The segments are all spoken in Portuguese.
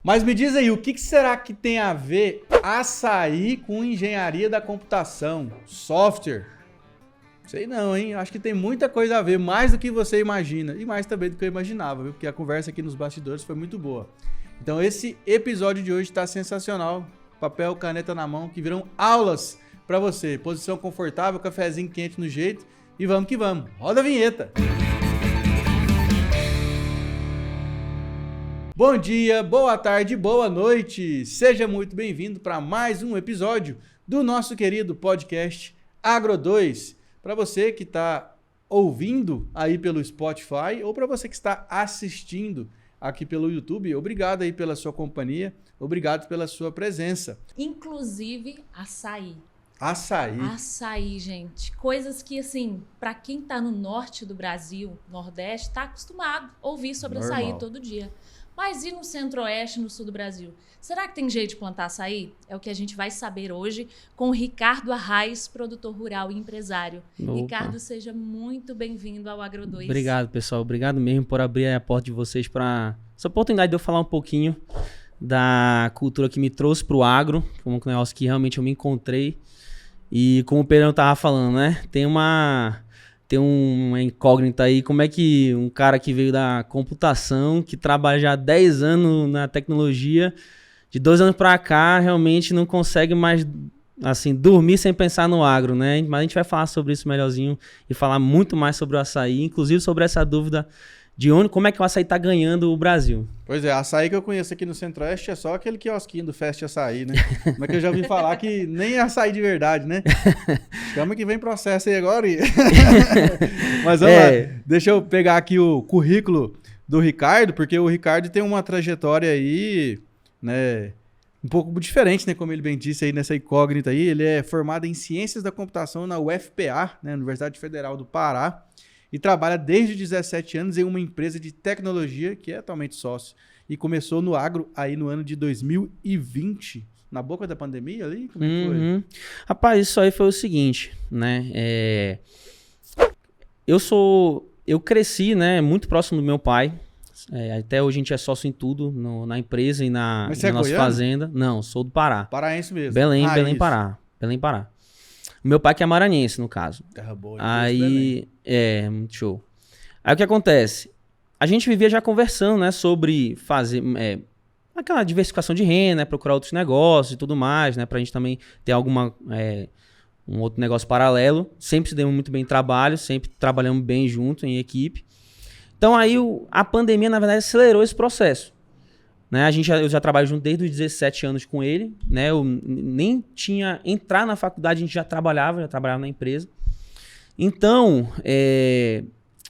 Mas me diz aí, o que será que tem a ver açaí com engenharia da computação, software? Sei não, hein? Acho que tem muita coisa a ver, mais do que você imagina. E mais também do que eu imaginava, viu? Porque a conversa aqui nos bastidores foi muito boa. Então esse episódio de hoje está sensacional. Papel, caneta na mão, que viram aulas para você. Posição confortável, cafezinho quente no jeito. E vamos que vamos. Roda a vinheta! Bom dia, boa tarde, boa noite. Seja muito bem-vindo para mais um episódio do nosso querido podcast Agro 2. Para você que está ouvindo aí pelo Spotify ou para você que está assistindo aqui pelo YouTube, obrigado aí pela sua companhia, obrigado pela sua presença. Inclusive açaí. Açaí. Açaí, gente. Coisas que, assim, para quem tá no norte do Brasil, Nordeste, tá acostumado a ouvir sobre Normal. açaí todo dia. Mas e no centro-oeste, no sul do Brasil? Será que tem jeito de plantar açaí? É o que a gente vai saber hoje com o Ricardo Arraes, produtor rural e empresário. Opa. Ricardo, seja muito bem-vindo ao Agro 2. Obrigado, pessoal. Obrigado mesmo por abrir a porta de vocês para essa oportunidade de eu falar um pouquinho da cultura que me trouxe para o agro, como um negócio que realmente eu me encontrei. E como o Pedrão tava falando, né? Tem uma incógnita aí, como é que um cara que veio da computação, que trabalha já há 10 anos na tecnologia, de 2 anos para cá, realmente não consegue mais, assim, dormir sem pensar no agro, né? Mas a gente vai falar sobre isso melhorzinho e falar muito mais sobre o açaí, inclusive sobre essa dúvida de como é que o açaí tá ganhando o Brasil. Pois é, açaí que eu conheço aqui no Centro-Oeste é só aquele quiosquinho do Fast Açaí, né? Mas que eu já ouvi falar que nem é açaí de verdade, né? Chama que vem processo aí agora. Mas vamos lá, deixa eu pegar aqui o currículo do Ricardo, porque o Ricardo tem uma trajetória aí, né, um pouco diferente, né, como ele bem disse aí nessa incógnita aí. Ele é formado em Ciências da Computação na UFPA, né, Universidade Federal do Pará, e trabalha desde 17 anos em uma empresa de tecnologia, que é atualmente sócio, e começou no agro aí no ano de 2020, na boca da pandemia ali? Como é que foi? Rapaz, isso aí foi o seguinte, né, eu cresci, né, muito próximo do meu pai, até hoje a gente é sócio em tudo, na empresa e na nossa fazenda. Não, sou do Pará. Paraense mesmo. Belém, Pará. O meu pai que é maranhense, no caso. Terra boa. Aí, muito show. Aí o que acontece? A gente vivia já conversando, né, sobre fazer aquela diversificação de renda, né, procurar outros negócios e tudo mais, né, pra gente também ter um outro negócio paralelo. Sempre se deu muito bem em trabalho, sempre trabalhamos bem junto, em equipe. Então aí a pandemia, na verdade, acelerou esse processo. Né, eu já trabalho junto desde os 17 anos com ele, né? Eu nem tinha entrar na faculdade, a gente já trabalhava na empresa. Então,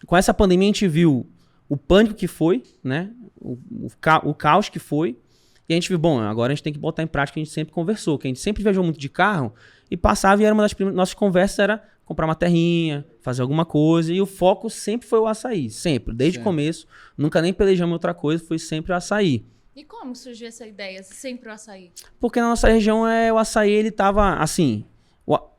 com essa pandemia a gente viu o pânico que foi, né? O caos que foi. E a gente viu, bom, agora a gente tem que botar em prática o que a gente sempre conversou, que a gente sempre viajou muito de carro e passava e era uma das nossas conversas era comprar uma terrinha, fazer alguma coisa. E o foco sempre foi o açaí, sempre. Desde o começo, nunca nem pelejamos outra coisa, foi sempre o açaí. E como surgiu essa ideia, sempre o açaí? Porque na nossa região o açaí, ele tava assim,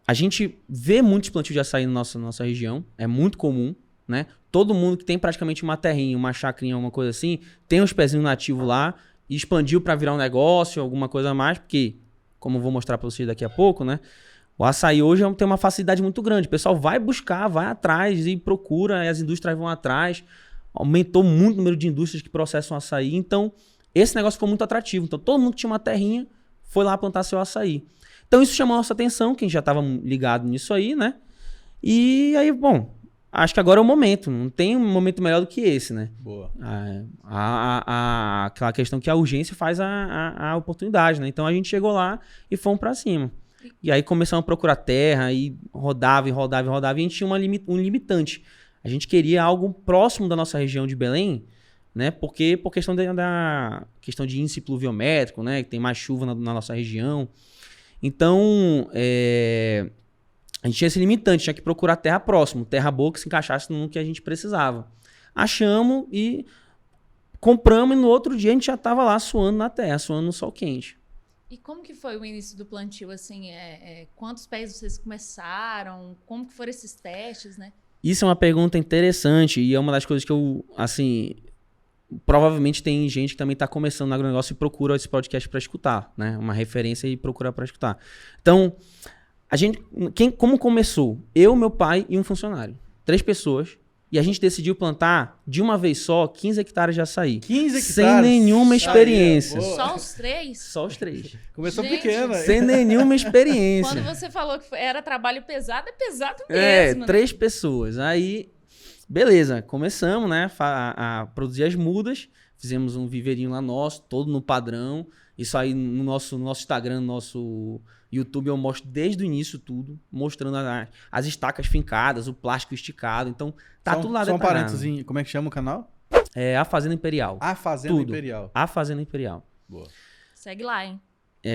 a gente vê muitos plantios de açaí na nossa região, é muito comum, né? Todo mundo que tem praticamente uma terrinha, uma chacrinha, uma coisa assim, tem uns pezinhos nativos lá e expandiu para virar um negócio, alguma coisa a mais, porque, como eu vou mostrar para vocês daqui a pouco, né? O açaí hoje tem uma facilidade muito grande, o pessoal vai buscar, vai atrás e procura, e as indústrias vão atrás, aumentou muito o número de indústrias que processam açaí, então esse negócio ficou muito atrativo. Então, todo mundo que tinha uma terrinha foi lá plantar seu açaí. Então, isso chamou a nossa atenção, que a gente já estava ligado nisso aí, né? E aí, bom, acho que agora é o momento. Não tem um momento melhor do que esse, né? Boa. Aquela questão que a urgência faz a oportunidade, né? Então, a gente chegou lá e fomos para cima. E aí, começamos a procurar terra, e rodava, e a gente tinha um limitante. A gente queria algo próximo da nossa região de Belém, né? Porque por questão da questão de índice pluviométrico, né? Que tem mais chuva na nossa região. Então, a gente tinha esse limitante, tinha que procurar terra próxima, terra boa que se encaixasse no que a gente precisava. Achamos e compramos, e no outro dia a gente já estava lá suando na terra, suando no sol quente. E como que foi o início do plantio, assim? Quantos pés vocês começaram? Como que foram esses testes, né? Isso é uma pergunta interessante e é uma das coisas que eu, assim, provavelmente tem gente que também está começando no agronegócio e procura esse podcast para escutar, né? Uma referência e procura para escutar. Então, como começou? Eu, meu pai e um funcionário. 3 pessoas. E a gente decidiu plantar, de uma vez só, 15 hectares de açaí. 15 hectares? Sem nenhuma experiência. Só os 3? Só os 3. Começou Gente, pequeno. Sem nenhuma experiência. Quando você falou que era trabalho pesado, é pesado mesmo. 3 pessoas. Aí, beleza, começamos, né, a produzir as mudas. Fizemos um viveirinho lá nosso, todo no padrão. Isso aí no nosso Instagram, no nosso YouTube, eu mostro desde o início tudo, mostrando as estacas fincadas, o plástico esticado. Então, tá tudo lá detalhado. Só um parênteses. Como é que chama o canal? É A Fazenda Imperial. A Fazenda Tudo. Imperial. A Fazenda Imperial. Boa. Segue lá, hein?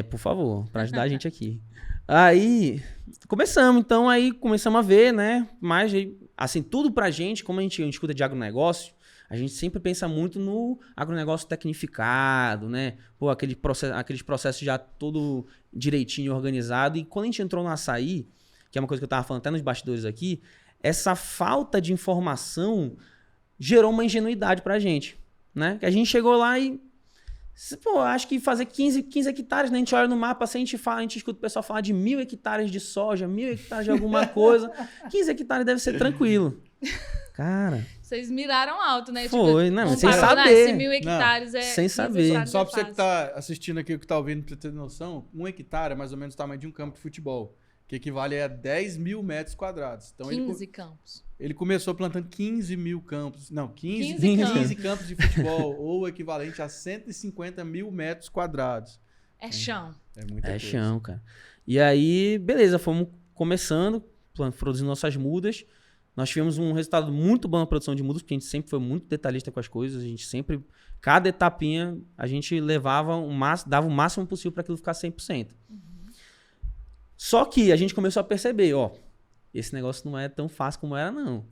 Por favor, pra ajudar a gente aqui. Aí, começamos a ver, né? Mas, assim, tudo pra gente, como a gente escuta de agronegócio, a gente sempre pensa muito no agronegócio tecnificado, né? Pô, aqueles processos já todo direitinho, organizado. E quando a gente entrou no açaí, que é uma coisa que eu tava falando até nos bastidores aqui, essa falta de informação gerou uma ingenuidade pra gente, né? Que a gente chegou lá e... Pô, acho que fazer 15 hectares, né? A gente olha no mapa, assim, a gente escuta o pessoal falar de 1.000 hectares de soja, 1.000 hectares de alguma coisa. 15 hectares deve ser tranquilo. Cara... Vocês miraram alto, né? Foi, tipo, não, sem saber. Esse 1.000 hectares não, é... sem saber. Só pra você que tá assistindo aqui, que tá ouvindo, pra ter noção, 1 hectare é mais ou menos o tamanho de um campo de futebol, que equivale a 10 mil metros quadrados. Então, 15 campos. Ele começou plantando 15 mil campos. Não, 15 campos de futebol, ou equivalente a 150 mil metros quadrados. É chão. É muita coisa. chão, cara. E aí, beleza, fomos começando, produzindo nossas mudas. Nós tivemos um resultado muito bom na produção de mudas, porque a gente sempre foi muito detalhista com as coisas. A gente sempre, cada etapinha, a gente dava o máximo possível para aquilo ficar 100%. Só que a gente começou a perceber, esse negócio não é tão fácil como era, não.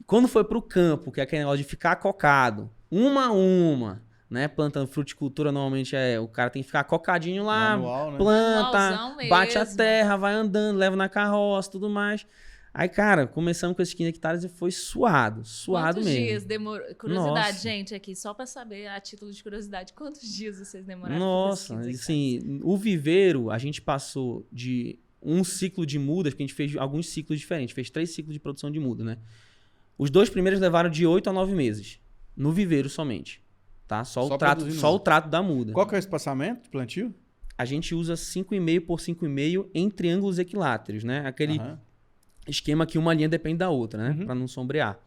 Quando foi pro campo, que é aquele negócio de ficar cocado, uma a uma, né? Plantando fruticultura, normalmente o cara tem que ficar cocadinho lá, Manual, né? planta, bate a mesmo. terra, vai andando, leva na carroça, tudo mais. Aí, cara, começamos com esses 15 hectares e foi suado Quantos mesmo. dias demorou? Curiosidade, Nossa. gente, aqui, só pra saber, a título de curiosidade, quantos dias vocês demoraram? Nossa, pra fazer esses 15 assim, o viveiro, a gente passou de um ciclo de mudas, porque a gente fez alguns ciclos diferentes, fez 3 ciclos de produção de muda, né? Os 2 primeiros levaram de 8 a 9 meses, no viveiro somente, tá? Só o trato da muda. Qual que é o espaçamento de plantio? A gente usa 5,5 por 5,5 em triângulos equiláteros, né? Aquele esquema que uma linha depende da outra, né? Para não sombrear.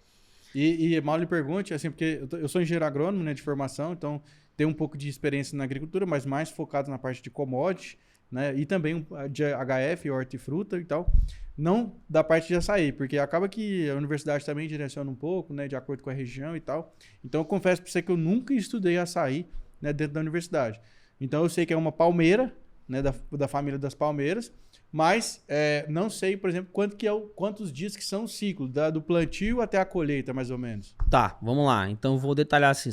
E mal lhe pergunte, assim, porque eu sou engenheiro agrônomo, né, de formação, então tenho um pouco de experiência na agricultura, mas mais focado na parte de commodity, né? E também de HF, hortifruta e tal. Não da parte de açaí, porque acaba que a universidade também direciona um pouco, né? De acordo com a região e tal. Então eu confesso para você que eu nunca estudei açaí, né, dentro da universidade. Então eu sei que é uma palmeira, né? Da família das palmeiras. Mas não sei, por exemplo, quantos dias que são o ciclo, do plantio até a colheita, mais ou menos. Tá, vamos lá. Então, vou detalhar assim.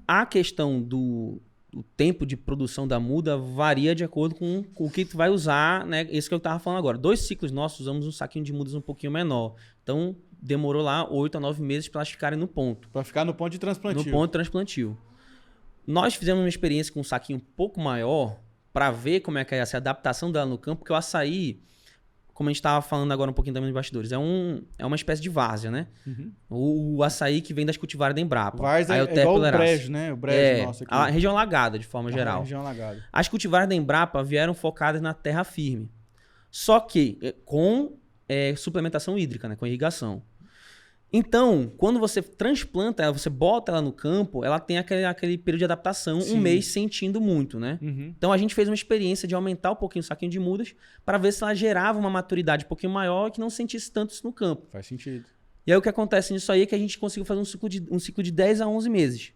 A questão do tempo de produção da muda varia de acordo com o que tu vai usar, né? Esse que eu tava falando agora. 2 ciclos nossos, usamos um saquinho de mudas um pouquinho menor. Então, demorou lá 8 a 9 meses para elas ficarem no ponto. Para ficar no ponto de transplantio. No ponto de transplantio. Nós fizemos uma experiência com um saquinho um pouco maior, para ver como é que é essa adaptação dela no campo, porque o açaí, como a gente estava falando agora um pouquinho também nos bastidores, é uma espécie de várzea, né? O açaí que vem das cultivares da Embrapa. Várzea é igual o brejo, né? O brejo nosso aqui. A região alagada, de forma geral. Região alagada. As cultivares da Embrapa vieram focadas na terra firme. Só que com suplementação hídrica, né? Com irrigação. Então, quando você transplanta ela, você bota ela no campo, ela tem aquele período de adaptação, Sim. um mês sentindo muito, né? Então, a gente fez uma experiência de aumentar um pouquinho o saquinho de mudas para ver se ela gerava uma maturidade um pouquinho maior e que não sentisse tanto isso no campo. Faz sentido. E aí, o que acontece nisso aí é que a gente conseguiu fazer um ciclo de 10 a 11 meses,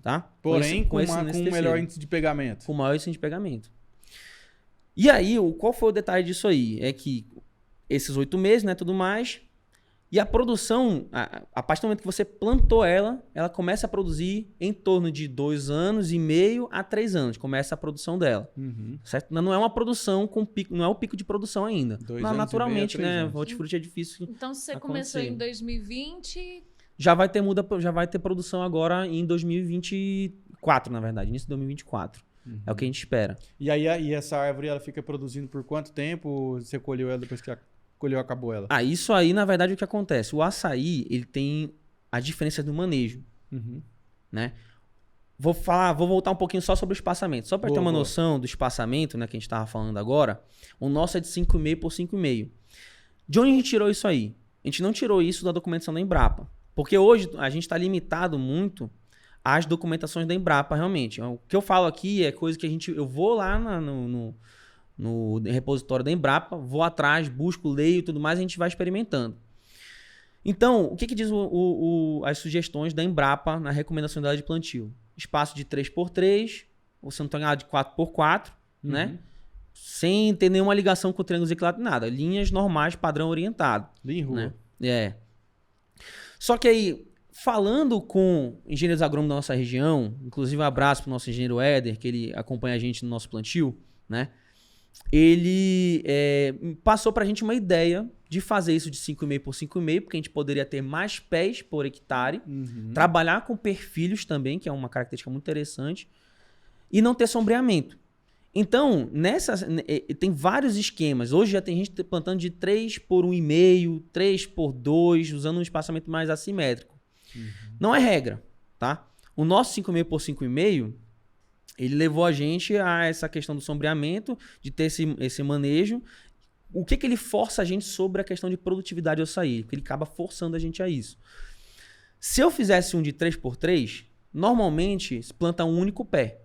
tá? Porém, com esse um terceiro. melhor índice de pegamento. Com maior índice de pegamento. E aí, qual foi o detalhe disso aí? É que esses 8 meses, né, tudo mais... E a produção, a partir do momento que você plantou ela começa a produzir em torno de 2 anos e meio a 3 anos. Começa a produção dela. Certo? Não é uma produção com pico, não é o pico de produção ainda. 2 anos naturalmente, e meio a 3 né? anos. Hortifruti é difícil. Então, você começou em 2020... já vai ter produção agora em 2024, na verdade, início de 2024. É o que a gente espera. E aí e essa árvore ela fica produzindo por quanto tempo? Você colheu ela depois que colheu, acabou ela? Isso aí, na verdade, o que acontece? O açaí, ele tem a diferença do manejo, né? Vou voltar um pouquinho só sobre o espaçamento. Só para ter uma noção do espaçamento, né, que a gente estava falando agora, o nosso é de 5,5 por 5,5. De onde a gente tirou isso aí? A gente não tirou isso da documentação da Embrapa. Porque hoje a gente está limitado muito às documentações da Embrapa, realmente. O que eu falo aqui é coisa que eu vou lá no repositório da Embrapa, vou atrás, busco, leio e tudo mais, e a gente vai experimentando. Então, o que diz as sugestões da Embrapa na recomendação dela de plantio? Espaço de 3x3, ou se não estou enganado, de 4x4, né? Sem ter nenhuma ligação com triângulos equilaterais, nada. Linhas normais, padrão orientado. Linha em rua. Né? Só que aí, falando com engenheiros agrônomos da nossa região, inclusive um abraço para o nosso engenheiro Éder, que ele acompanha a gente no nosso plantio, né? Ele passou para a gente uma ideia de fazer isso de 5,5 por 5,5, porque a gente poderia ter mais pés por hectare, trabalhar com perfilhos também, que é uma característica muito interessante, e não ter sombreamento. Então, tem vários esquemas. Hoje já tem gente plantando de 3 por 1,5, 3 por 2, usando um espaçamento mais assimétrico. Não é regra, tá? O nosso 5,5 por 5,5, ele levou a gente a essa questão do sombreamento, de ter esse manejo. O que ele força a gente sobre a questão de produtividade do açaí? Porque ele acaba forçando a gente a isso. Se eu fizesse um de 3x3, normalmente se planta um único pé.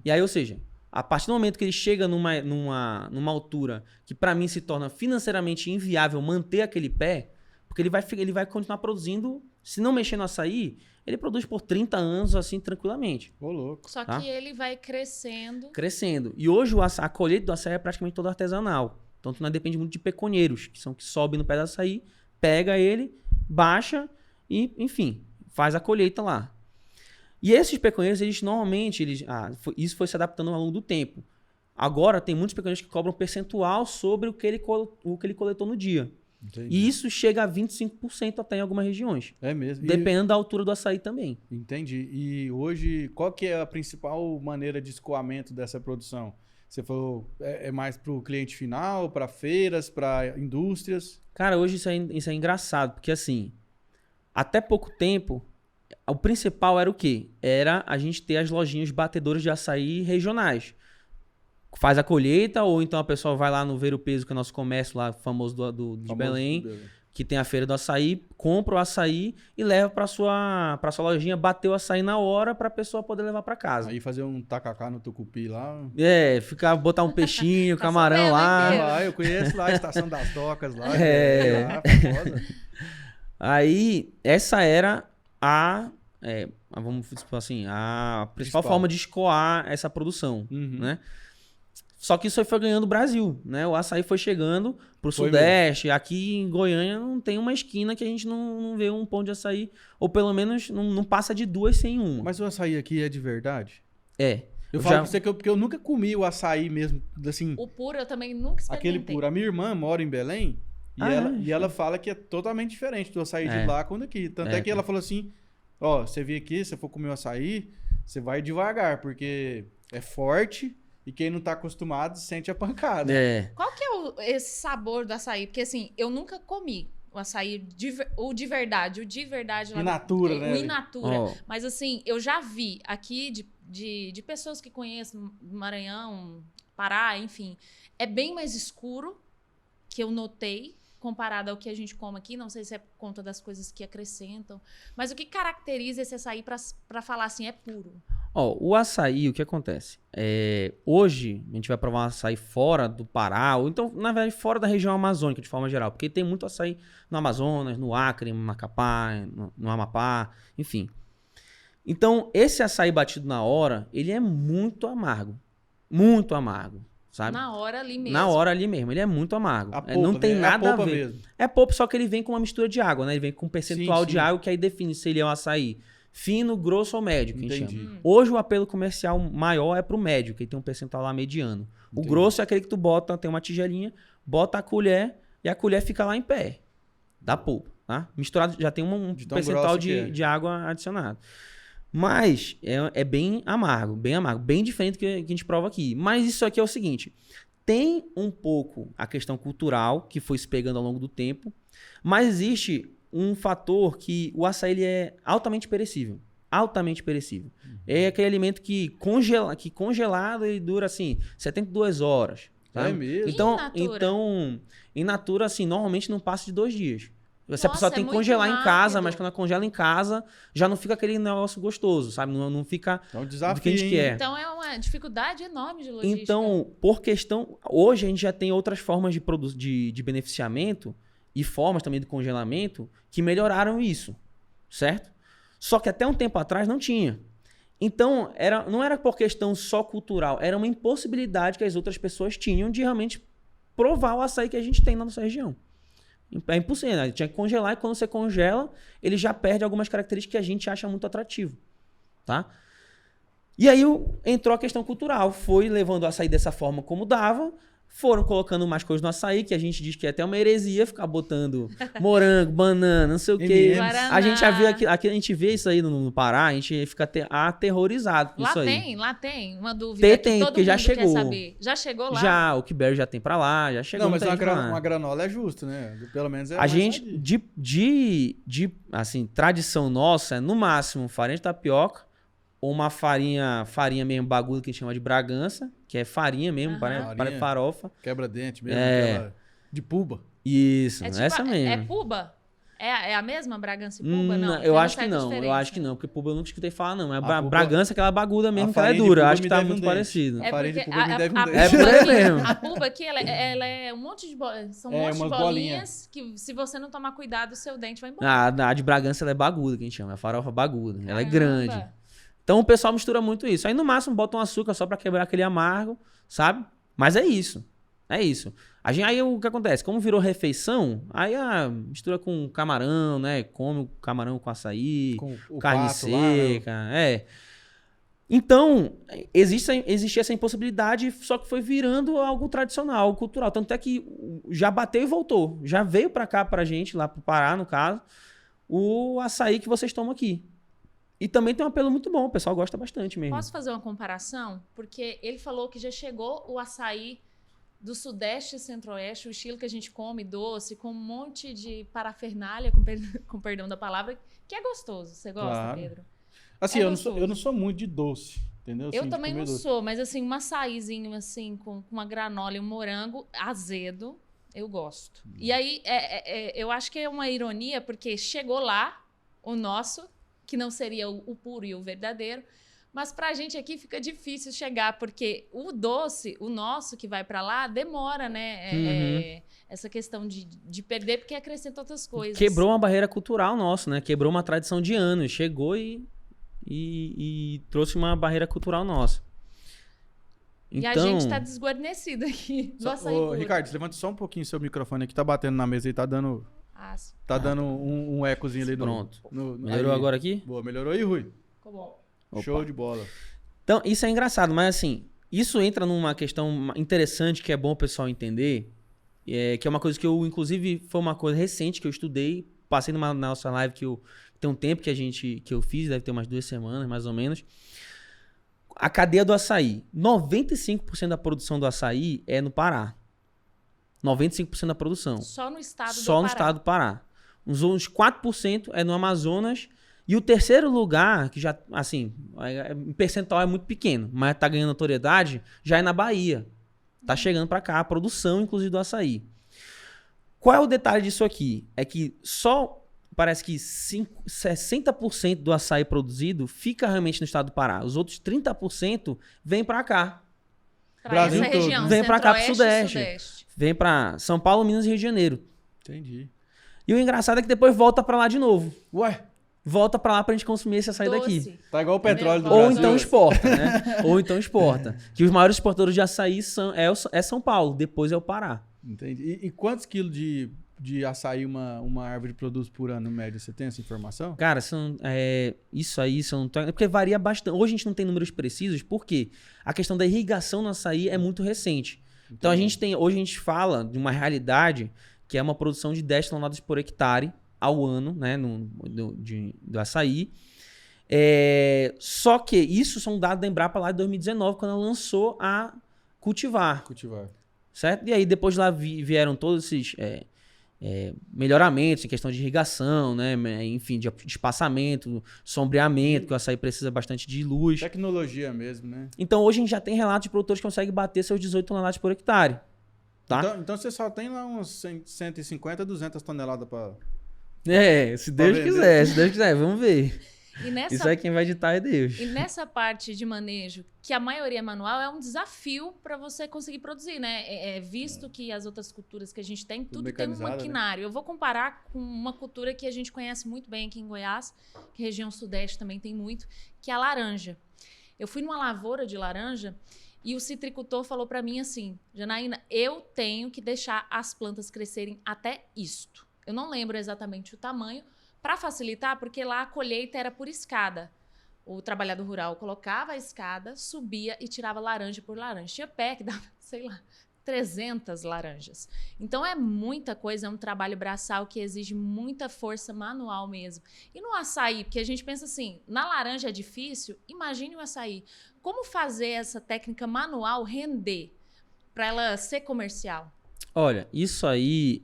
E aí, ou seja, a partir do momento que ele chega numa altura que para mim se torna financeiramente inviável manter aquele pé, porque ele vai continuar produzindo, se não mexer no açaí, ele produz por 30 anos assim tranquilamente. Ô, louco. Só que ele vai crescendo. Crescendo. E hoje a colheita do açaí é praticamente toda artesanal. Então tu não depende muito de peconheiros, que sobem no pé do açaí, pega ele, baixa e, enfim, faz a colheita lá. E esses peconheiros, isso foi se adaptando ao longo do tempo. Agora tem muitos peconheiros que cobram percentual sobre o que ele coletou no dia. Entendi. E isso chega a 25% até em algumas regiões. É mesmo. Dependendo da altura do açaí também. Entendi. E hoje, qual que é a principal maneira de escoamento dessa produção? Você falou, é mais para o cliente final, para feiras, para indústrias? Cara, hoje isso é engraçado, porque assim, até pouco tempo, o principal era o quê? Era a gente ter as lojinhas batedoras de açaí regionais. Faz a colheita, ou então a pessoa vai lá no Ver o Peso, que é o nosso comércio lá, famoso de Belém, que tem a feira do açaí, compra o açaí e leva para sua lojinha, bater o açaí na hora para a pessoa poder levar para casa. Aí fazer um tacacá no tucupi lá. Botar um peixinho, camarão lá. Eu conheço lá a Estação das Docas lá. Famosa. Aí, essa era vamos dizer assim, a principal forma de escoar essa produção, né? Só que isso aí foi ganhando o Brasil, né? O açaí foi chegando pro Sudeste. Aqui em Goiânia não tem uma esquina que a gente não vê um pão de açaí, ou pelo menos não passa de 2 sem uma. Mas o açaí aqui é de verdade? É. Eu falo pra você porque eu nunca comi o açaí mesmo, assim... O puro eu também nunca experimentei. Aquele puro. A minha irmã mora em Belém e ela fala que é totalmente diferente do açaí de lá quando aqui. Tanto é que ela falou assim, você vir aqui, se for comer o açaí, você vai devagar, porque é forte... E quem não tá acostumado sente a pancada. Qual que é esse sabor do açaí? Porque assim, eu nunca comi o açaí o de verdade. Lá in natura, né? O in natura. Mas assim, eu já vi aqui de pessoas que conhecem Maranhão, Pará, enfim. É bem mais escuro, que eu notei, comparado ao que a gente come aqui. Não sei se é por conta das coisas que acrescentam. Mas o que caracteriza esse açaí pra falar assim, é puro? O açaí, o que acontece? Hoje, a gente vai provar um açaí fora do Pará, ou então, na verdade, fora da região amazônica, de forma geral. Porque tem muito açaí no Amazonas, no Acre, no Macapá, no Amapá, enfim. Então, esse açaí batido na hora, ele é muito amargo. Muito amargo, sabe? Na hora ali mesmo. Na hora ali mesmo, ele é muito amargo. A polpa, não tem nada a ver. Mesmo. É polpa, só que ele vem com uma mistura de água, né? Ele vem com um percentual de água que aí define se ele é um açaí fino, grosso ou médio, que a gente chama. Hoje o apelo comercial maior é pro médio, que tem um percentual lá mediano. O grosso é aquele que tu bota, tem uma tigelinha, bota a colher e a colher fica lá em pé. Da polpa. tá? Misturado já tem um De tão percentual grossa que é. de água adicionado. Mas é bem amargo, bem diferente do que a gente prova aqui. Mas isso aqui é o seguinte, tem um pouco a questão cultural que foi se pegando ao longo do tempo, mas existe um fator que o açaí ele é altamente perecível. Altamente perecível. É aquele alimento que congelado ele dura assim 72 horas. Tá? É mesmo? Então, in natura, assim, normalmente não passa de 2 dias. Se Nossa, a pessoa tem que muito congelar em casa, rápido. mas quando ela congela em casa, já não fica aquele negócio gostoso, sabe? Não fica É um do que a desafio, gente hein? quer. Então é uma dificuldade enorme de logística. Então, por questão... Hoje a gente já tem outras formas de beneficiamento e formas também de congelamento que melhoraram isso, certo? Só que até um tempo atrás não tinha. Então, não era por questão só cultural, era uma impossibilidade que as outras pessoas tinham de realmente provar o açaí que a gente tem na nossa região. É impossível, né? Tinha que congelar e quando você congela, ele já perde algumas características que a gente acha muito atrativo, tá? E aí entrou a questão cultural, foi levando o açaí dessa forma como dava, foram colocando mais coisas no açaí, que a gente diz que é até uma heresia ficar botando morango, banana, não sei o quê. Guaraná. A gente já viu aqui, a gente vê isso aí no Pará, a gente fica aterrorizado com isso aí. Lá tem uma dúvida que Tem, todo porque já mundo chegou. quer saber. Já chegou lá? Já, o Kiberi já tem pra lá, já chegou Não, mas muita gente pra lá. uma granola é justo, né? Pelo menos é A mais gente, sadia. assim, tradição nossa é no máximo farinha de tapioca ou uma farinha mesmo baguda que a gente chama de Bragança, que é farinha mesmo, Farinha. para farofa. Quebra-dente mesmo, É. aquela de puba. Isso, É tipo, essa mesmo. É puba? É a mesma Bragança e puba? Não. Tem Eu uma acho que certa não, eu diferença. acho que não, porque puba eu nunca escutei falar não. É puba- Bragança, aquela baguda mesmo, a que ela é farinha de dura, puba acho me que tá deve muito um dente. parecido. É farinha de porque puba me deve um dente. É por aí mesmo. A puba aqui, ela é um monte de bolinhas. São um monte de umas bolinhas que se você não tomar cuidado, o seu dente vai embora. A de Bragança ela é baguda, que a gente chama, é a farofa baguda. Ela é Caramba. grande. Então o pessoal mistura muito isso. Aí no máximo bota um açúcar só pra quebrar aquele amargo, sabe? Mas é isso. É isso. Aí o que acontece? Como virou refeição, aí mistura com camarão, né? Come o camarão com açaí, Com o carne pato lá, né? seca. Então, existe essa impossibilidade, só que foi virando algo tradicional, algo cultural. Tanto é que já bateu e voltou. Já veio pra cá pra gente, lá pro Pará, no caso, o açaí que vocês tomam aqui. E também tem um apelo muito bom, o pessoal gosta bastante mesmo. Posso fazer uma comparação? Porque ele falou que já chegou o açaí do Sudeste e Centro-Oeste, o estilo que a gente come, doce, com um monte de parafernália, com perdão da palavra, que é gostoso. Você gosta, Claro. Pedro? Assim, É eu não sou muito de doce, entendeu? Eu Assim, de também comer não doce. sou, mas assim, um açaizinho assim, com uma granola e um morango azedo, eu gosto. E aí, eu acho que é uma ironia, porque chegou lá o nosso, que não seria o puro e o verdadeiro, mas pra gente aqui fica difícil chegar, porque o doce, o nosso que vai pra lá, demora, né? Essa questão de perder, porque acrescenta outras coisas. Quebrou uma barreira cultural nossa, né? Quebrou uma tradição de anos. Chegou e trouxe uma barreira cultural nossa. E Então, a gente tá desguarnecido aqui do açaí Ô, puro. Ricardo, levanta só um pouquinho seu microfone aqui, tá batendo na mesa e tá dando um ecozinho ali no... pronto. no Melhorou aí. agora aqui? Boa, melhorou aí, Rui? Ficou bom. Opa. Show de bola. Então, isso é engraçado, mas assim, isso entra numa questão interessante que é bom o pessoal entender, que é uma coisa que eu, inclusive, foi uma coisa recente que eu estudei, passei na nossa live que tem um tempo que eu fiz, deve ter umas 2 semanas, mais ou menos. A cadeia do açaí. 95% da produção do açaí é no Pará. 95% da produção. Só no estado do Só Pará. no estado do Pará. Uns 4% é no Amazonas. E o terceiro lugar, que já, assim, em percentual é muito pequeno, mas tá ganhando notoriedade, já é na Bahia. Tá chegando pra cá, a produção, inclusive, do açaí. Qual é o detalhe disso aqui? É que parece que 60% do açaí produzido fica realmente no estado do Pará. Os outros 30% vêm pra cá. Pra Brasil essa todo, região, né? Vem pra cá pro Centro-Oeste e Sudeste. Vem pra São Paulo, Minas e Rio de Janeiro. Entendi. E o engraçado é que depois volta pra lá de novo. Ué, Volta pra lá pra gente consumir esse açaí daqui. Doce. tá igual o petróleo do Ou Ou Brasil. então exporta, né? Ou então exporta. Que os maiores exportadores de açaí é São Paulo, depois é o Pará. Entendi. E quantos quilos de açaí uma árvore produz por ano, em média? Você tem essa informação? Cara, isso aí são. Porque varia bastante. Hoje a gente não tem números precisos, porque a questão da irrigação no açaí é muito recente. Então hoje a gente fala de uma realidade que é uma produção de 10 toneladas por hectare ao ano, né, do açaí. Só que isso são dados da Embrapa lá de 2019, quando ela lançou a Cultivar. Certo? E aí depois lá vieram todos esses melhoramentos em questão de irrigação, né? Enfim, de espaçamento, sombreamento, que o açaí precisa bastante de luz. Tecnologia mesmo, né? Então hoje a gente já tem relatos de produtores que conseguem bater seus 18 toneladas por hectare. Tá? Então você só tem lá uns 150, 200 toneladas para... Se Deus quiser, vamos ver. Isso aí quem vai editar é Deus. E nessa parte de manejo, que a maioria é manual, é um desafio para você conseguir produzir, né? Visto que as outras culturas que a gente tem, tudo tem um maquinário. Né? Eu vou comparar com uma cultura que a gente conhece muito bem aqui em Goiás, que a região sudeste também tem muito, que é a laranja. Eu fui numa lavoura de laranja e o citricultor falou para mim assim, Janaína, eu tenho que deixar as plantas crescerem até isto. Eu não lembro exatamente o tamanho, para facilitar, porque lá a colheita era por escada. O trabalhador rural colocava a escada, subia e tirava laranja por laranja. Tinha pé que dava, sei lá, 300 laranjas. Então é muita coisa, é um trabalho braçal que exige muita força manual mesmo. E no açaí, porque a gente pensa assim, na laranja é difícil, imagine o açaí. Como fazer essa técnica manual render para ela ser comercial? Olha, isso aí,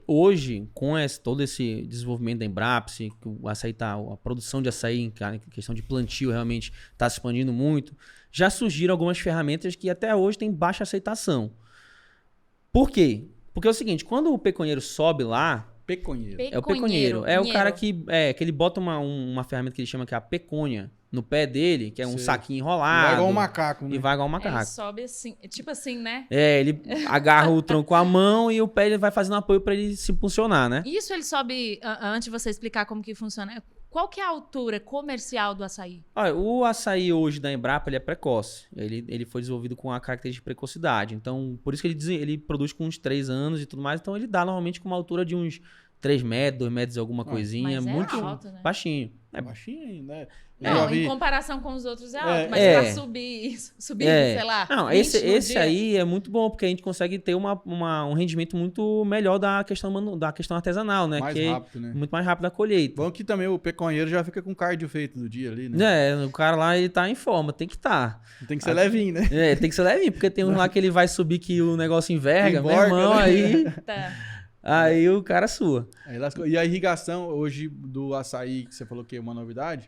hoje, com todo esse desenvolvimento da Embrapa, que o açaí a produção de açaí, em questão de plantio, realmente está se expandindo muito, já surgiram algumas ferramentas que até hoje têm baixa aceitação. Por quê? Porque é o seguinte, quando o peconheiro sobe lá... É o peconheiro. É o cara que ele bota uma ferramenta que ele chama que é a peconha no pé dele, que é um saquinho enrolado. E vai igual um macaco, né? E vai igual um macaco. Ele sobe assim, tipo assim, né? Ele agarra o tronco com a mão e o pé ele vai fazendo apoio para ele se impulsionar, né? Isso ele sobe, antes de você explicar como que funciona, qual que é a altura comercial do açaí? Olha, o açaí hoje da Embrapa ele é precoce. Ele foi desenvolvido com a característica de precocidade. Então, por isso que ele produz com uns 3 anos e tudo mais. Então, ele dá normalmente com uma altura de uns 3 metros, 2 metros, alguma coisinha. Mas muito alto, né? baixinho. É baixinho, né? Não, em comparação com os outros é alto, mas pra subir, sei lá. Não, esse aí é muito bom, porque a gente consegue ter um rendimento muito melhor da questão artesanal, né? Mais rápido, né? Muito mais rápido a colheita. Bom que também o peconheiro já fica com o cardio feito do dia ali, né? O cara lá ele tá em forma, tem que estar. Tem que ser levinho, né? Tem que ser levinho, porque tem uns lá que ele vai subir que o negócio enverga, meu irmão, né? aí... Tá. Aí o cara sua. E a irrigação hoje do açaí, que você falou que é uma novidade,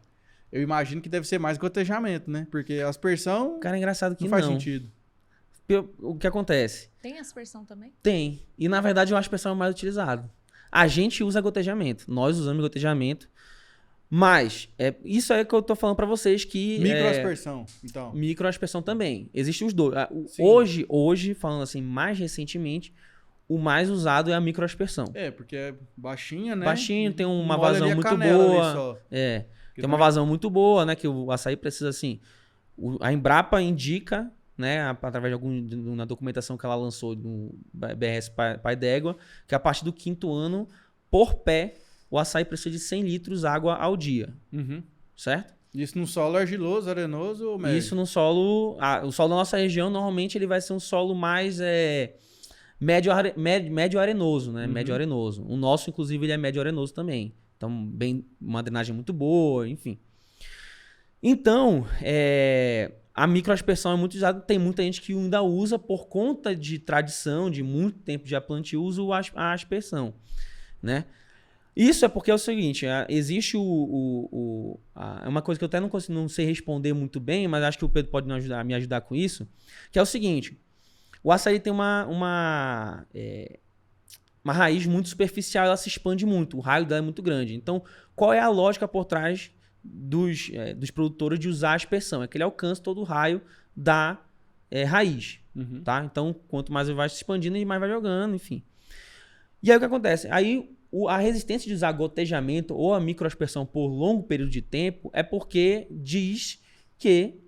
eu imagino que deve ser mais gotejamento, né? Porque a aspersão cara, é engraçado que não faz sentido. O que acontece? Tem aspersão também? Tem. E na verdade a aspersão é mais utilizado. A gente usa gotejamento. Nós usamos gotejamento. Mas isso é que eu tô falando pra vocês que... Microaspersão, então. Microaspersão também. Existem os dois. Hoje, falando assim, mais recentemente... O mais usado é a microaspersão. Porque é baixinha, né? Baixinho, tem uma vazão muito boa. Tem uma vazão muito boa, né? Que o açaí precisa, assim... A Embrapa indica, né? Através de uma documentação que ela lançou no BRS Pai d'Égua, que a partir do 5º ano, por pé, o açaí precisa de 100 litros de água ao dia. Uhum. Certo? Isso no solo argiloso, arenoso ou médio? Isso no solo... o solo da nossa região, normalmente, ele vai ser um solo mais... médio arenoso, né? Uhum. Médio arenoso. O nosso, inclusive, ele é médio arenoso também. Então, uma drenagem muito boa, enfim. Então, a microaspersão é muito usada. Tem muita gente que ainda usa por conta de tradição, de muito tempo de plantio, usa a aspersão, né? Isso é porque é o seguinte, existe é uma coisa que eu até não sei responder muito bem, mas acho que o Pedro pode me ajudar com isso, que é o seguinte... O açaí tem uma raiz muito superficial, ela se expande muito, o raio dela é muito grande. Então, qual é a lógica por trás dos produtores de usar a aspersão? É que ele alcança todo o raio da raiz. Uhum. Tá? Então, quanto mais ele vai se expandindo, ele mais vai jogando, enfim. E aí o que acontece? Aí a resistência de usar gotejamento ou a microaspersão por longo período de tempo é porque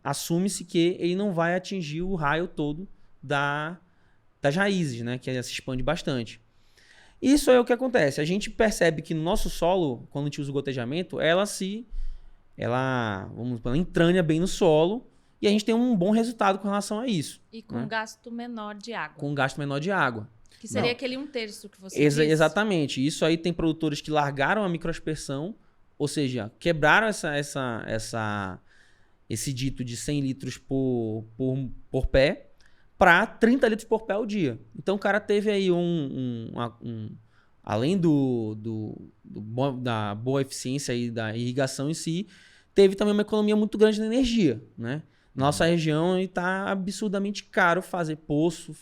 assume-se que ele não vai atingir o raio todo das raízes, né? Que ela se expande bastante. Isso é o que acontece. A gente percebe que no nosso solo, quando a gente usa o gotejamento, ela entranha bem no solo e a gente tem um bom resultado com relação a isso. E com gasto menor de água. Com gasto menor de água. Que seria Não. aquele 1/3 que você disse. Exatamente. Isso aí tem produtores que largaram a microaspersão, ou seja, quebraram esse dito de 100 litros por pé para 30 litros por pé ao dia. Então o cara teve aí além da boa eficiência aí da irrigação em si, teve também uma economia muito grande de energia, né? Nossa região está absurdamente caro fazer poço,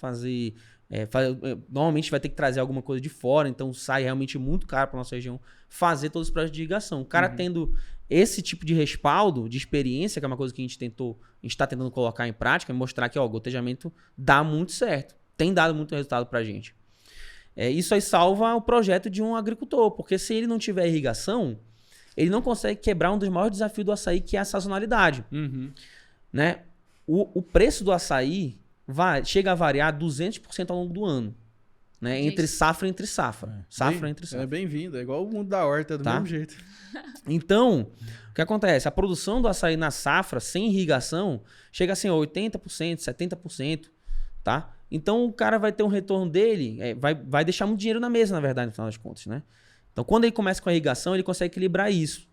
normalmente vai ter que trazer alguma coisa de fora, então sai realmente muito caro para nossa região fazer todos os projetos de irrigação. O cara tendo esse tipo de respaldo, de experiência, que é uma coisa que a gente está tentando colocar em prática, e mostrar que o gotejamento dá muito certo, tem dado muito resultado para a gente. Isso aí salva o projeto de um agricultor, porque se ele não tiver irrigação, ele não consegue quebrar um dos maiores desafios do açaí, que é a sazonalidade. Né? O preço do açaí chega a variar 200% ao longo do ano. Né? Entre safra e entre safra. Entre safra. É bem-vindo, é igual o mundo da horta, do mesmo jeito. Então, o que acontece? A produção do açaí na safra, sem irrigação, chega assim a 80%, 70%. Tá? Então, o cara vai ter um retorno dele, vai deixar muito dinheiro na mesa, na verdade, no final das contas. Né? Então, quando ele começa com a irrigação, ele consegue equilibrar isso.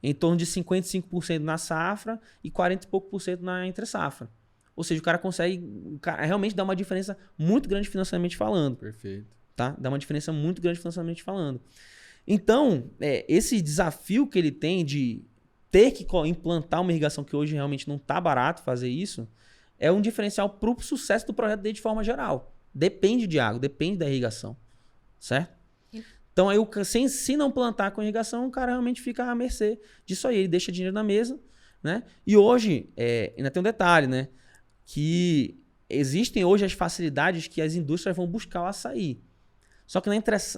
Em torno de 55% na safra e 40 e pouco por cento na entre safra. Ou seja, o cara consegue realmente dar uma diferença muito grande financeiramente falando. Perfeito. Tá? Dá uma diferença muito grande financeiramente falando. Então, esse desafio que ele tem de ter que implantar uma irrigação, que hoje realmente não está barato fazer isso, é um diferencial para o sucesso do projeto dele de forma geral. Depende de água, depende da irrigação. Certo? Então, aí, se não plantar com irrigação, o cara realmente fica à mercê disso aí. Ele deixa dinheiro na mesa. Né? E hoje, ainda tem um detalhe, né? Que existem hoje as facilidades que as indústrias vão buscar o açaí. Só que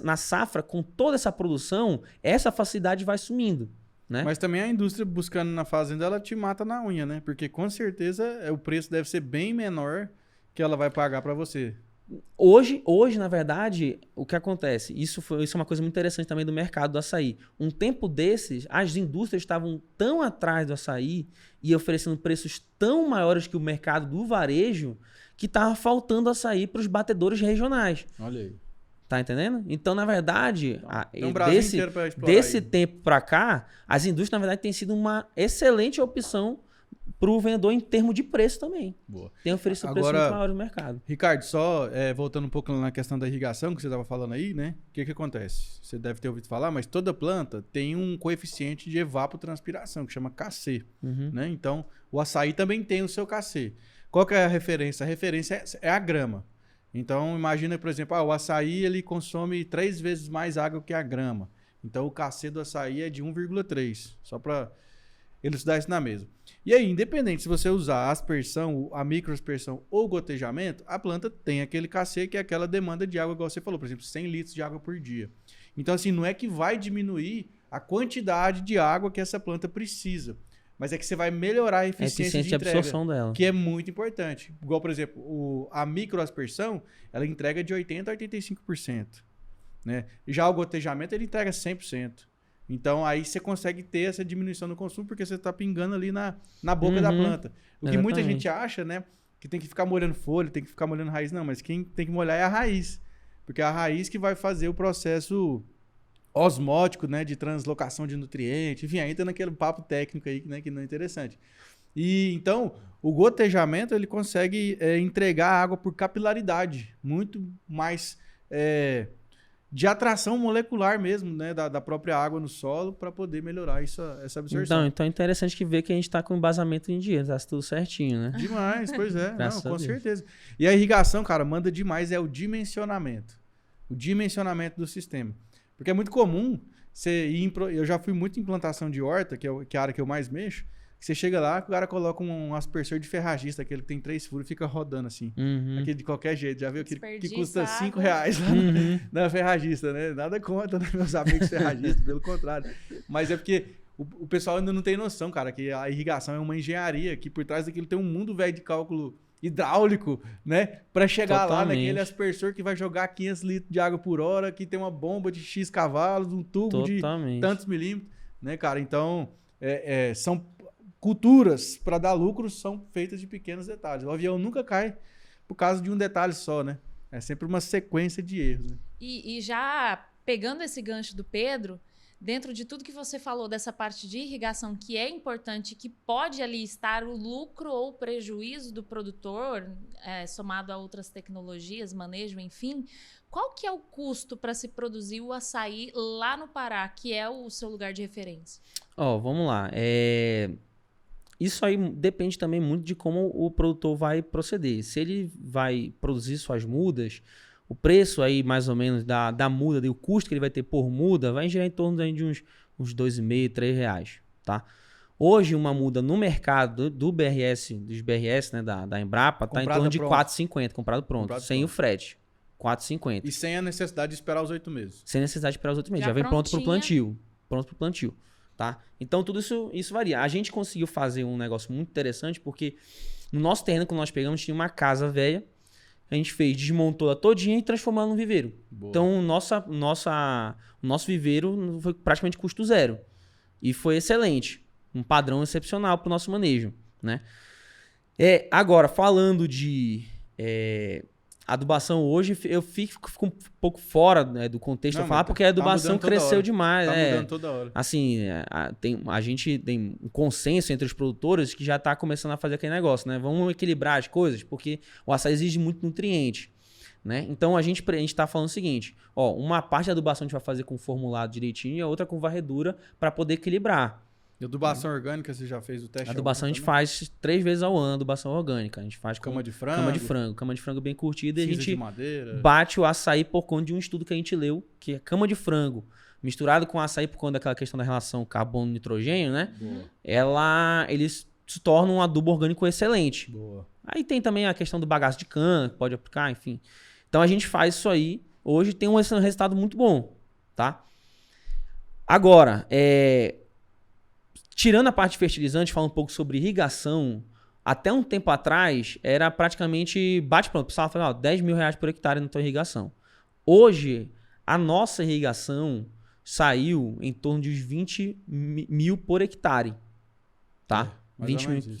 na safra, com toda essa produção, essa facilidade vai sumindo. Né? Mas também a indústria buscando na fazenda, ela te mata na unha, né? Porque com certeza o preço deve ser bem menor que ela vai pagar para você. Hoje, na verdade, o que acontece? Isso é uma coisa muito interessante também do mercado do açaí. Um tempo desses, as indústrias estavam tão atrás do açaí e oferecendo preços tão maiores que o mercado do varejo que estava faltando açaí para os batedores regionais. Olha aí. Tá entendendo? Então, na verdade, desse tempo para cá, as indústrias, na verdade, têm sido uma excelente opção para o vendedor em termos de preço também. Boa. Tem oferecido preço muito maior no mercado. Ricardo, só voltando um pouco na questão da irrigação que você estava falando aí, né? O que acontece? Você deve ter ouvido falar, mas toda planta tem um coeficiente de evapotranspiração, que chama Kc. Né? Então, o açaí também tem o seu Kc. Qual que é a referência? A referência é a grama. Então, imagina, por exemplo, o açaí ele consome 3 vezes mais água que a grama. Então, o Kc do açaí é de 1,3. Só para elucidar isso na mesa. E aí, independente se você usar a aspersão, a microaspersão ou gotejamento, a planta tem aquele Kc, que é aquela demanda de água, igual você falou, por exemplo, 100 litros de água por dia. Então, assim, não é que vai diminuir a quantidade de água que essa planta precisa, mas é que você vai melhorar a eficiência de entrega, absorção dela, que é muito importante. Igual, por exemplo, a microaspersão, ela entrega de 80% a 85%. Né? Já o gotejamento, ele entrega 100%. Então, aí você consegue ter essa diminuição no consumo, porque você está pingando ali na boca da planta. O que muita gente acha, né? Que tem que ficar molhando folha, tem que ficar molhando raiz. Não, mas quem tem que molhar é a raiz. Porque é a raiz que vai fazer o processo osmótico, né? De translocação de nutrientes. Enfim, aí entra naquele papo técnico aí, né? Que não é interessante. E, então, o gotejamento, ele consegue entregar água por capilaridade. Muito mais... de atração molecular mesmo, né, da própria água no solo para poder melhorar essa absorção. Então é interessante que ver que a gente está com embasamento em dia, tá tudo certinho, né? Demais, pois é, não, com certeza. E a irrigação, cara, manda demais o dimensionamento. O dimensionamento do sistema. Porque é muito comum você ir eu já fui muito em implantação de horta, que é a área que eu mais mexo. Você chega lá, o cara coloca um aspersor de ferragista, aquele que tem 3 furos e fica rodando assim. Aquele de qualquer jeito. Já viu aquele que custa R$5 lá na ferragista, né? Nada contra, né, meus amigos ferragistas, pelo contrário. Mas é porque o pessoal ainda não tem noção, cara, que a irrigação é uma engenharia, que por trás daquilo tem um mundo velho de cálculo hidráulico, né? Para chegar lá naquele aspersor que vai jogar 500 litros de água por hora, que tem uma bomba de X cavalos, um tubo de tantos milímetros, né, cara? Então, são culturas para dar lucro são feitas de pequenos detalhes. O avião nunca cai por causa de um detalhe só, né? É sempre uma sequência de erros, né? E já pegando esse gancho do Pedro, dentro de tudo que você falou dessa parte de irrigação, que é importante, que pode ali estar o lucro ou o prejuízo do produtor, somado a outras tecnologias, manejo, enfim, qual que é o custo para se produzir o açaí lá no Pará, que é o seu lugar de referência? Vamos lá. Isso aí depende também muito de como o produtor vai proceder. Se ele vai produzir suas mudas, o preço aí mais ou menos da muda, o custo que ele vai ter por muda, vai girar em torno de uns R$2,5, R$3, tá? Hoje uma muda no mercado dos BRS, né, da Embrapa, está em torno de R$4,50, comprado pronto, sem o frete. R$4,50. E sem a necessidade de esperar os 8 meses. Sem necessidade de esperar os 8 meses. Já vem pronto para o plantio. Pronto para o plantio. Tá? Então tudo isso varia. A gente conseguiu fazer um negócio muito interessante porque no nosso terreno, quando nós pegamos, tinha uma casa velha. A gente desmontou ela todinha e transformou ela num viveiro. Boa. Então o nosso viveiro foi praticamente custo zero. E foi excelente. Um padrão excepcional para o nosso manejo, né? Agora, falando de adubação hoje, eu fico um pouco fora, né, do contexto a falar, porque a adubação cresceu demais. Tá mudando toda hora. Assim, a gente tem um consenso entre os produtores que já está começando a fazer aquele negócio, né? Vamos equilibrar as coisas, porque o açaí exige muito nutriente, né? Então a gente está falando o seguinte, uma parte da adubação a gente vai fazer com formulado direitinho e a outra com varredura para poder equilibrar. E adubação orgânica, você já fez o teste? A adubação a gente faz 3 vezes ao ano, adubação orgânica. A gente faz cama de frango. Cama de frango bem curtida. E a gente de madeira. Bate o açaí por conta de um estudo que a gente leu, que é cama de frango, misturado com açaí por conta daquela questão da relação carbono-nitrogênio, né? Boa. Eles se tornam um adubo orgânico excelente. Boa. Aí tem também a questão do bagaço de cana, que pode aplicar, enfim. Então a gente faz isso aí. Hoje tem um resultado muito bom, tá? Agora, tirando a parte de fertilizante, falando um pouco sobre irrigação, até um tempo atrás era praticamente bate-pronto. O pessoal falava, R$10 mil por hectare na tua irrigação. Hoje, a nossa irrigação saiu em torno de 20 mil por hectare. Tá?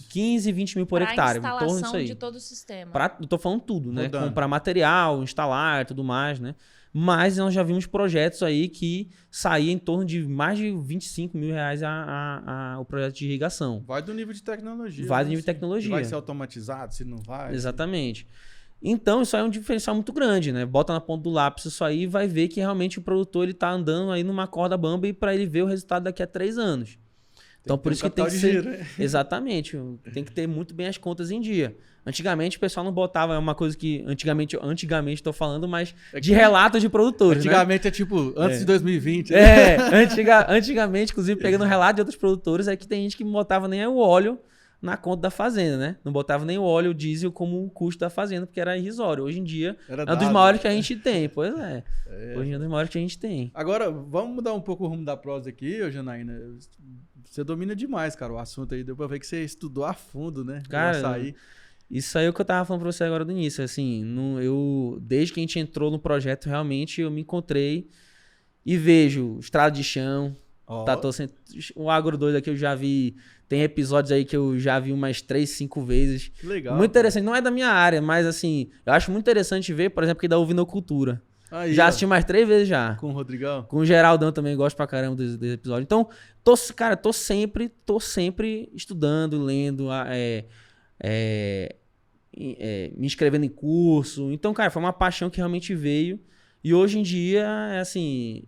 15, 20 mil por hectare. Para a instalação de todo o sistema. Eu tô falando tudo, né? Comprar material, instalar e tudo mais, né? Mas nós já vimos projetos aí que saía em torno de mais de R$25 mil o projeto de irrigação. Vai do nível de tecnologia. Vai do nível de tecnologia. Se vai ser automatizado, se não vai. Exatamente. Então, isso aí é um diferencial muito grande, né? Bota na ponta do lápis isso aí e vai ver que realmente o produtor ele tá andando aí numa corda bamba e para ele ver o resultado daqui a 3 anos. Então, por isso que tem que ser... Giro, né? Exatamente. Tem que ter muito bem as contas em dia. Antigamente, o pessoal não botava... É uma coisa que... Antigamente estou falando, mas de relatos de produtores, antigamente, né? Tipo, antes de 2020. Né? Antigamente, inclusive, pegando relato de outros produtores, é que tem gente que não botava nem o óleo na conta da fazenda, né? Não botava nem o óleo, o diesel como custo da fazenda, porque era irrisório. Hoje em dia, é um dos maiores que a gente tem. Pois é. Hoje em dia é um dos maiores que a gente tem. Agora, vamos mudar um pouco o rumo da prosa aqui, Janaína. Você domina demais, cara, o assunto aí. Deu pra ver que você estudou a fundo, né? Cara, isso aí é o que eu tava falando pra você agora no início. Assim, desde que a gente entrou no projeto, realmente eu me encontrei e vejo estrada de chão. O Agro Doido aqui eu já vi. Tem episódios aí que eu já vi umas 3, 5 vezes. Que legal. Muito interessante. Não é da minha área, mas assim, eu acho muito interessante ver, por exemplo, aqui da ovinocultura. Aí, já assisti mais 3 vezes já. Com o Rodrigão? Com o Geraldão também, gosto pra caramba desse episódio. Então, tô sempre estudando, lendo, me inscrevendo em curso. Então, cara, foi uma paixão que realmente veio. E hoje em dia,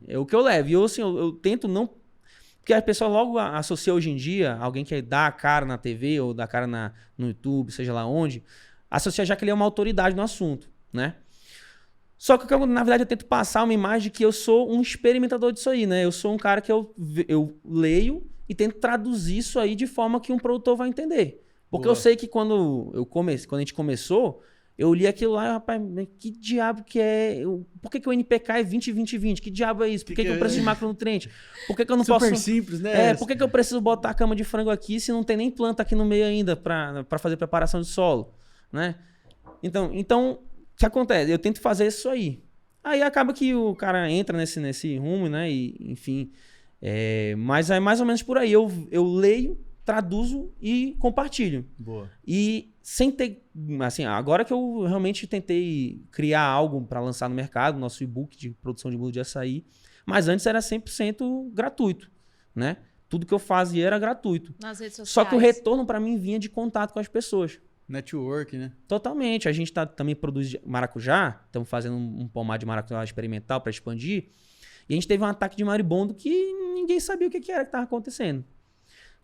é o que eu levo. E eu tento não... Porque a pessoa logo associa hoje em dia, alguém que dá a cara na TV ou dá a cara no YouTube, seja lá onde, associa já que ele é uma autoridade no assunto, né? Só que, na verdade, eu tento passar uma imagem de que eu sou um experimentador disso aí, né? Eu sou um cara que eu leio e tento traduzir isso aí de forma que um produtor vai entender. Porque Boa. Eu sei que quando a gente começou, eu li aquilo lá, rapaz, que diabo que é? Por que o NPK é 20-20-20? Que diabo é isso? Por que eu preciso de macronutriente? Por que eu não posso... Super simples, né? Por que eu preciso botar a cama de frango aqui se não tem nem planta aqui no meio ainda para fazer preparação de solo, né? Então, o que acontece? Eu tento fazer isso aí. Aí acaba que o cara entra nesse rumo, né? E, enfim, mas é mais ou menos por aí. Eu leio, traduzo e compartilho. Boa. E sem ter, assim, agora que eu realmente tentei criar algo para lançar no mercado, nosso e-book de produção de bolo de açaí, mas antes era 100% gratuito, né? Tudo que eu fazia era gratuito. Nas redes sociais. Só que o retorno para mim vinha de contato com as pessoas. Network, né? Totalmente. A gente também produz maracujá, estamos fazendo um pomar de maracujá experimental para expandir, e a gente teve um ataque de maribondo que ninguém sabia o que era que estava acontecendo.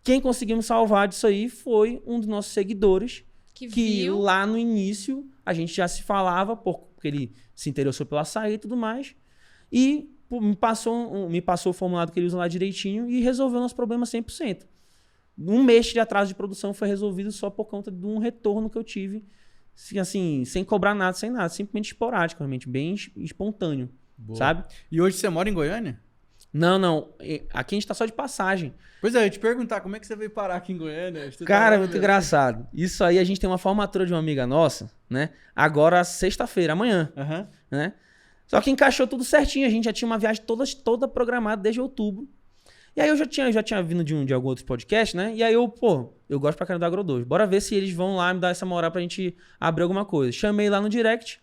Quem conseguimos salvar disso aí foi um dos nossos seguidores, que viu. Lá no início a gente já se falava, porque ele se interessou pelo açaí e tudo mais, e me passou o formulário que ele usa lá direitinho e resolveu nosso problema 100%. Um mês de atraso de produção foi resolvido só por conta de um retorno que eu tive, assim, sem cobrar nada, sem nada, simplesmente esporádico, realmente, bem espontâneo, Boa. sabe? E hoje você mora em Goiânia? Não. Aqui a gente tá só de passagem. Pois é, eu ia te perguntar, como é que você veio parar aqui em Goiânia? Cara, muito engraçado. Isso aí, a gente tem uma formatura de uma amiga nossa, né? Agora, sexta-feira, amanhã, né? Só que encaixou tudo certinho. A gente já tinha uma viagem toda programada desde outubro. E aí eu já tinha vindo de algum outro podcast, né? E aí eu gosto pra caramba do Agrodojo. Bora ver se eles vão lá me dar essa moral pra gente abrir alguma coisa. Chamei lá no direct.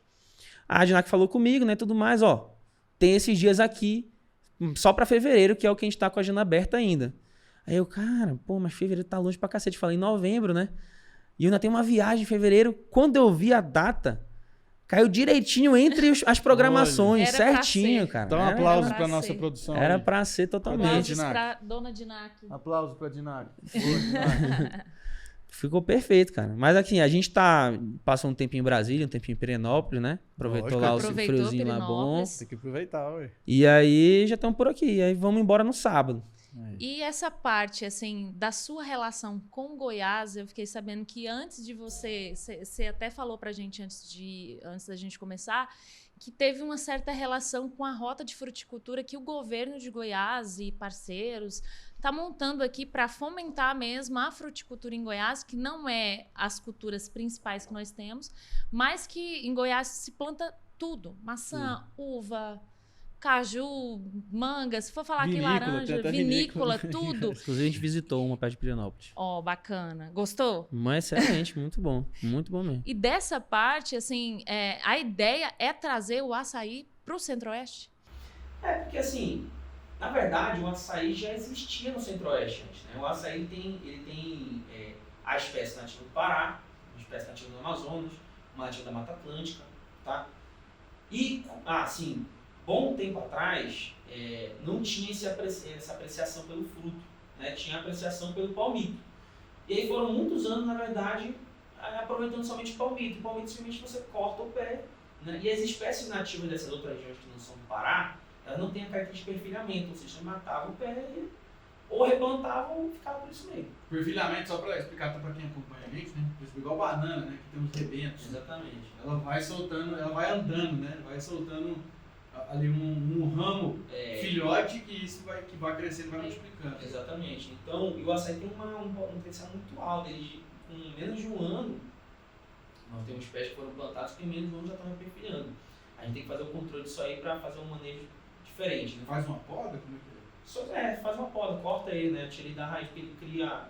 A Adinac falou comigo, né? Tudo mais, ó. Tem esses dias aqui, só pra fevereiro, que é o que a gente tá com a agenda aberta ainda. Aí eu, cara, mas fevereiro tá longe pra cacete. Falei, em novembro, né? E eu ainda tenho uma viagem em fevereiro. Quando eu vi a data, caiu direitinho entre as programações, certinho, cara. Então, aplausos pra nossa produção. Era aí. pra ser totalmente. Aplausos pra dona Dinac. Aplausos pra Dinac. Ficou perfeito, cara. Mas aqui, a gente passou um tempinho em Brasília, um tempinho em Pirenópolis, né? Aproveitou lá o friozinho lá bom. Tem que aproveitar, ué. E aí, já estamos por aqui. E aí, vamos embora no sábado. E essa parte, assim, da sua relação com Goiás, eu fiquei sabendo que antes de você até falou pra gente antes da gente começar, que teve uma certa relação com a rota de fruticultura que o governo de Goiás e parceiros está montando aqui para fomentar mesmo a fruticultura em Goiás, que não é as culturas principais que nós temos, mas que em Goiás se planta tudo, maçã, uva, caju, manga, se for falar Vinícola, aqui laranja, tem vinícola, tudo. Inclusive, a gente visitou uma perto de Pirenópolis. Ó, bacana. Gostou? Mas excelente, muito bom mesmo. E dessa parte, assim, a ideia é trazer o açaí para o Centro-Oeste? Porque assim, na verdade, o açaí já existia no Centro-Oeste antes, né? O açaí ele tem a espécie nativa do Pará, uma espécie nativa do Amazonas, uma nativa da Mata Atlântica, tá? E, assim, bom tempo atrás, não tinha essa apreciação pelo fruto, né? Tinha apreciação pelo palmito. E aí foram muitos anos, na verdade, aproveitando somente o palmito. O palmito simplesmente você corta o pé, né? E as espécies nativas dessas outras regiões que não são do Pará, elas não têm a característica de perfilhamento, ou seja, você matava o pé ou replantava ou ficava por isso mesmo. Perfilhamento, só para explicar para quem acompanha a gente, né? Igual banana, né? Que tem uns rebentos. Exatamente. Ela vai soltando, ela vai andando, né? Vai soltando ali um ramo filhote que isso que vai crescendo, vai multiplicando. Exatamente. Então, e o açaí tem um potencial muito alto. Ele, com menos de um ano, nós temos espécies que foram plantadas que em menos de um ano já estão perfilhando. A gente tem que fazer o controle disso aí para fazer um manejo diferente. Né? Faz uma poda? Como é que é? Faz uma poda, corta ele, né? Tira ele da raiz, porque ele cria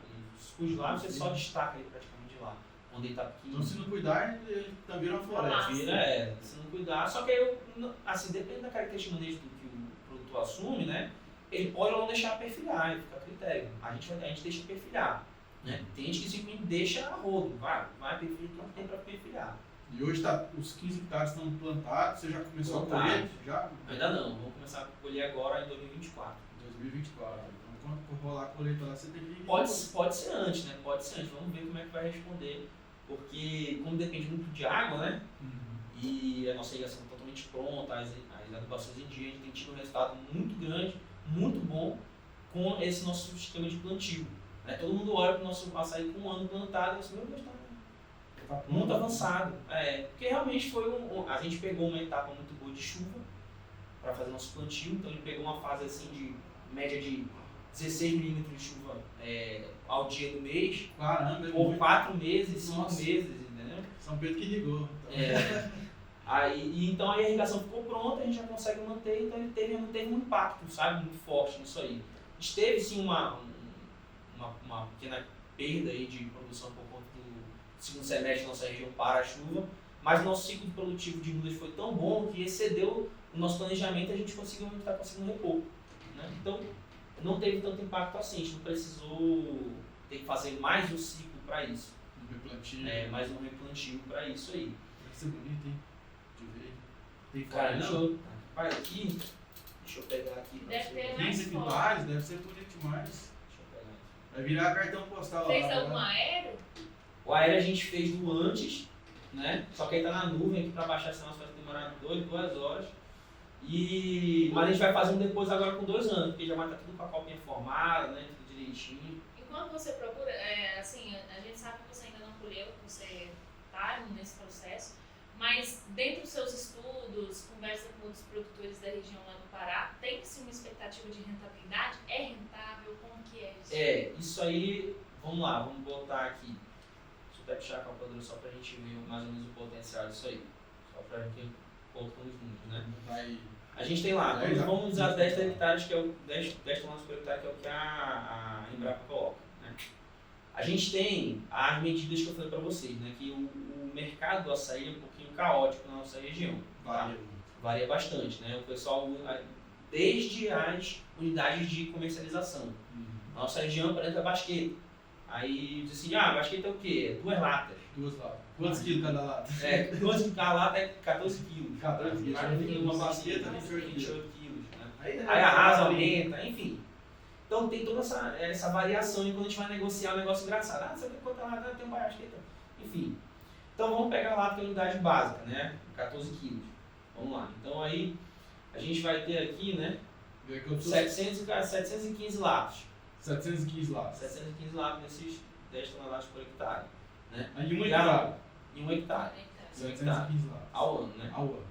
os lábios, você só destaca ele praticamente lá, onde ele está pequeno. Então, se não cuidar, ele também vira uma floresta. Se não cuidar. Só que aí, assim, depende da característica de manejo que o produtor assume, né? Ele pode ou não deixar perfilhar, ele fica a critério. A gente deixa perfilhar. Né? Tem gente que simplesmente deixa a rodo, vai perfilhar, que não tem para perfilhar. E hoje os 15 hectares estão plantados, você já começou a colher? Já? Ainda não, vamos começar a colher agora em 2024. 2024. Então, quando rolar a colheita lá, você tem que... Pode ser antes, né? Pode ser antes. Vamos ver como é que vai responder. Porque, como depende muito de água, né? E a nossa irrigação é totalmente pronta, as adubações em dia, a gente tem tido um resultado muito grande, muito bom, com esse nosso sistema de plantio. Né? Todo mundo olha para o nosso açaí com um ano plantado e assim, meu Deus, tá muito avançado. Porque realmente a gente pegou uma etapa muito boa de chuva para fazer nosso plantio, então ele pegou uma fase assim de média de 16 milímetros de chuva ao dia do mês. Caramba, por 4 meses, 5 meses, entendeu? São Pedro que ligou. Então a irrigação ficou pronta, a gente já consegue manter, então ele teve um impacto, sabe, muito forte nisso aí. A gente teve sim uma pequena perda aí de produção por conta do segundo semestre da nossa região para a chuva, mas o nosso ciclo produtivo de mudas foi tão bom que excedeu o nosso planejamento e a gente está conseguindo repor. Né? Então, não teve tanto impacto assim, a gente não precisou ter que fazer mais um ciclo para isso. Um replantio. Mais um replantio para isso aí. Vai ser bonito, hein? De ver. Tem Cara, folha, Vai aqui, deixa eu pegar aqui. pra Deve você ter ver. mais 15 foto. hectares, deve ser bonito demais. Deixa eu pegar aqui. Vai virar cartão postal Fez lá. algum aéreo? O aéreo a gente fez do antes, né? Só que aí tá na nuvem aqui para baixar, senão vai demorar 2 horas. Mas a gente vai fazer um depois agora com 2 anos, porque já vai estar tudo com a copinha formada, né? Tudo direitinho. Enquanto você procura, assim, a gente sabe que você ainda não colheu, que você está nesse processo, mas dentro dos seus estudos, conversa com outros produtores da região lá do Pará, tem-se uma expectativa de rentabilidade? É rentável? Como que é isso? Isso aí, vamos lá, vamos botar aqui. Deixa eu até puxar a calculadora só pra gente ver mais ou menos o potencial disso aí. Só pra gente colocar os números, né? A gente tem lá, vamos usar 10 hectares, que é o 10 toneladas por hectare, que é o que a Embrapa coloca. Né? A gente tem as medidas que eu falei para vocês, né? Que o mercado do açaí é um pouquinho caótico na nossa região. Varia bastante, né? O pessoal, desde as unidades de comercialização. Na nossa região, por exemplo, é basqueta. Aí diz assim, basqueta é o quê? 2 latas. 2 latas. Quantos quilos cada lata? 12 quilos cada lata é 14 quilos. 14 quilos. Uma basqueta, 28 quilos. Né? Aí a rasa aumenta, enfim. Então tem toda essa variação e quando a gente vai negociar um negócio engraçado. Você tem quanta lata? Tem uma basqueta. Enfim. Então vamos pegar a lata que é a unidade básica, né? 14 quilos. Vamos lá. Então aí a gente vai ter aqui, né? 715 latas. 715 latas. 715 latas nesses 10 toneladas por hectare. Né? Aí 1 hectare. Em 1 hectare. 715 latas. Ao ano, né? Ao ano.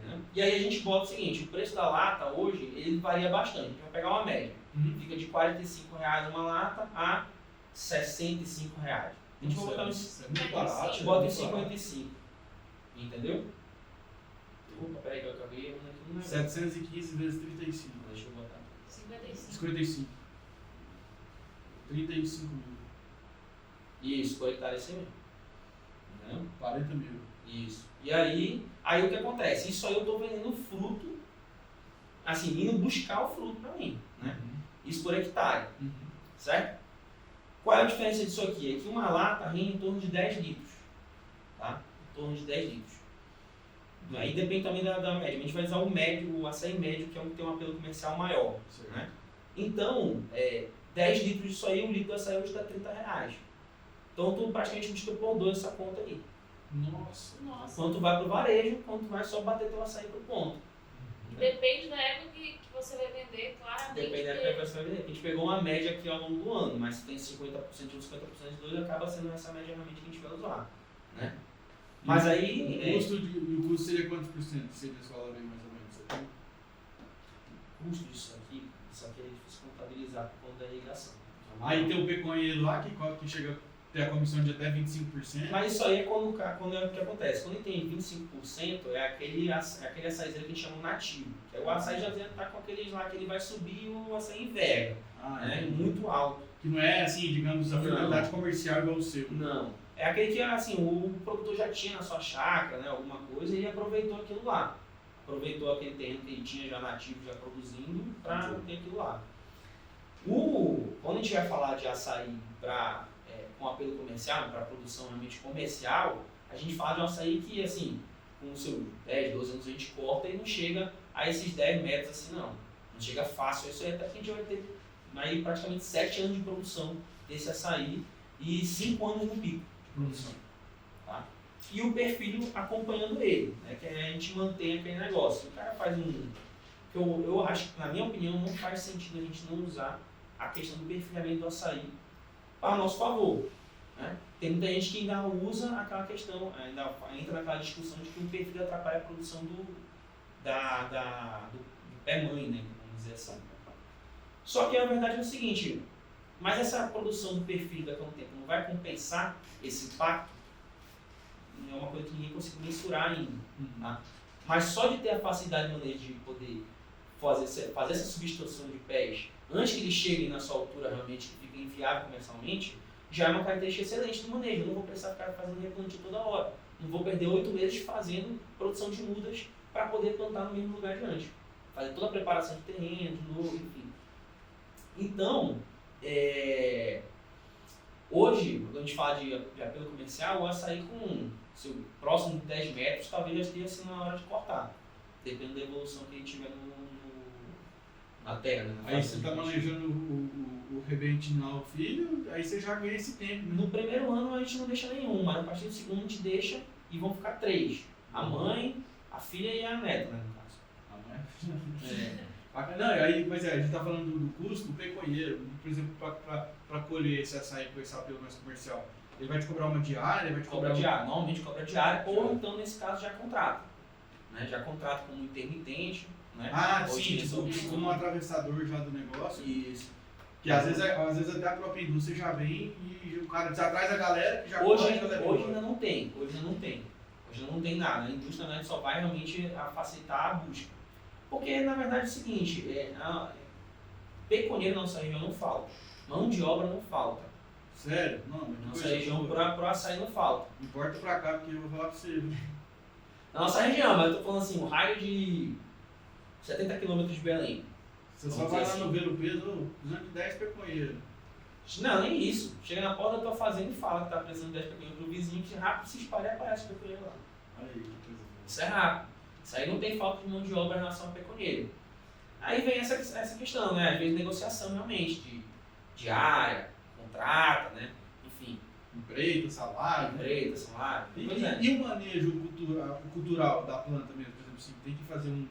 Né? E aí a gente bota o seguinte, o preço da lata hoje, ele varia bastante. A gente vai pegar uma média. Fica de R$45 uma lata a R$65. A gente vai botar uns... É muito barato. A gente bota em 55. Entendeu? Opa, peraí que eu acabei errando aqui no negócio. 715 vezes 35. Deixa eu botar. 55. 35 mil. Isso, por hectare assim mesmo. Entendeu? 40 mil. Isso. E aí o que acontece? Isso aí eu estou vendendo fruto, assim, indo buscar o fruto para mim, né? Isso por hectare, certo? Qual é a diferença disso aqui? É que uma lata rende em torno de 10 litros, tá? Em torno de 10 litros. Aí depende também da média. A gente vai usar o médio, o açaí médio, que é o que tem um apelo comercial maior, né? Então, 10 litros disso aí, 1 litro de açaí hoje está R$30. Então, tu praticamente multiplica por 2 essa conta aí. Nossa. Quanto vai pro varejo, quanto vai só bater teu açaí pro ponto. Depende da época que você vai vender, claramente. Depende da época que você vai vender. A gente pegou uma média aqui ao longo do ano, mas se tem 50% de um, 50% de dois, acaba sendo essa média realmente que a gente vai usar. Né? Mas aí... O custo seria quantos por cento? Seria esse valor aí mais ou menos? O custo disso aqui é difícil contabilizar por conta da irrigação. Aí tem o peconheiro lá que chega a ter a comissão de até 25%. Mas isso aí é quando é o que acontece. Quando ele tem 25%, é aquele açaizeiro que a gente chama nativo. Que o açaí já está com aqueles lá que ele vai subir e o açaí enverga. Muito alto. Que não é assim, digamos, a finalidade comercial igual o seu. Não. É aquele que assim, o produtor já tinha na sua chácara, né, alguma coisa, e ele aproveitou aquilo lá. Aproveitou aquele terreno que ele tinha já nativo, já produzindo, para ter aquilo lá. Quando a gente vai falar de açaí com apelo comercial, para produção realmente comercial, a gente fala de um açaí que, assim, com os seus 10, 12 anos a gente corta e não chega a esses 10 metros assim, não. Não chega fácil isso aí, até que a gente vai ter aí praticamente 7 anos de produção desse açaí e 5 anos no pico de produção. Tá? E o perfil acompanhando ele, né, que a gente mantém aquele negócio. O cara faz que eu acho que, na minha opinião, não faz sentido a gente não usar a questão do perfilhamento do açaí para nosso favor. Né? Tem muita gente que ainda usa aquela questão, ainda entra naquela discussão de que o perfil atrapalha a produção do pé-mãe, né? Vamos dizer assim. Só que a verdade é o seguinte, mas essa produção do perfil daqui a um tempo não vai compensar esse impacto? É uma coisa que ninguém consegue mensurar ainda. Tá? Mas só de ter a facilidade de maneira de poder fazer essa substituição de pés antes que eles cheguem na sua altura realmente que fica inviável comercialmente, já é uma característica excelente do manejo. Eu não vou precisar ficar fazendo replantio toda hora. Não vou perder 8 meses fazendo produção de mudas para poder plantar no mesmo lugar de antes. Fazer toda a preparação de terreno, de novo, enfim. Então, hoje, quando a gente fala de apelo comercial, o açaí com seu próximo de 10 metros, talvez já esteja assim na hora de cortar. Dependendo da evolução que ele tiver na terra. Né, aí você está manejando o rebente ao filho, aí você já ganha esse tempo. Né? No primeiro ano a gente não deixa nenhum, mas a partir do segundo a gente deixa e vão ficar 3. A mãe, a filha e a neta, né, no caso. A mãe? Não, aí, mas a gente está falando do custo do pecueiro, por exemplo, para colher esse açaí com esse apelo mais comercial. Ele vai te cobrar uma diária? Ele vai te cobrar diária, normalmente cobra diária, ou então nesse caso já contrata. Né? Já contrata como intermitente. Né? Sim, tipo como um atravessador já do negócio. Isso. Que às vezes até a própria indústria já vem e o cara desatrás da galera que já hoje ainda não tem. Hoje não tem nada. A indústria, né, só vai realmente facilitar a busca. Porque na verdade é o seguinte, pecuneiro na nossa região não falta. Mão de obra não falta. Sério? Não, na nossa região pro açaí não falta. Importa pra cá, porque eu vou falar pra você. Na nossa região, mas eu tô falando assim, um raio de 70 km de Belém. Você só vai lá no Velo Peso, precisando de 10 pecueiros. Não, nem isso. Chega na porta da tua fazenda e fala que tá precisando de 10 pecueiros pro vizinho, que rápido se espalha e aparece o pecueiro lá. Olha aí, que coisa boa. Isso é rápido. Isso aí não tem falta de mão de obra em relação ao pecuneiro. Aí vem essa questão, né? Às vezes negociação realmente, de diária, contrata, né? Enfim. Empreita, salário. E o manejo cultural da planta mesmo? Por exemplo, assim, tem que fazer um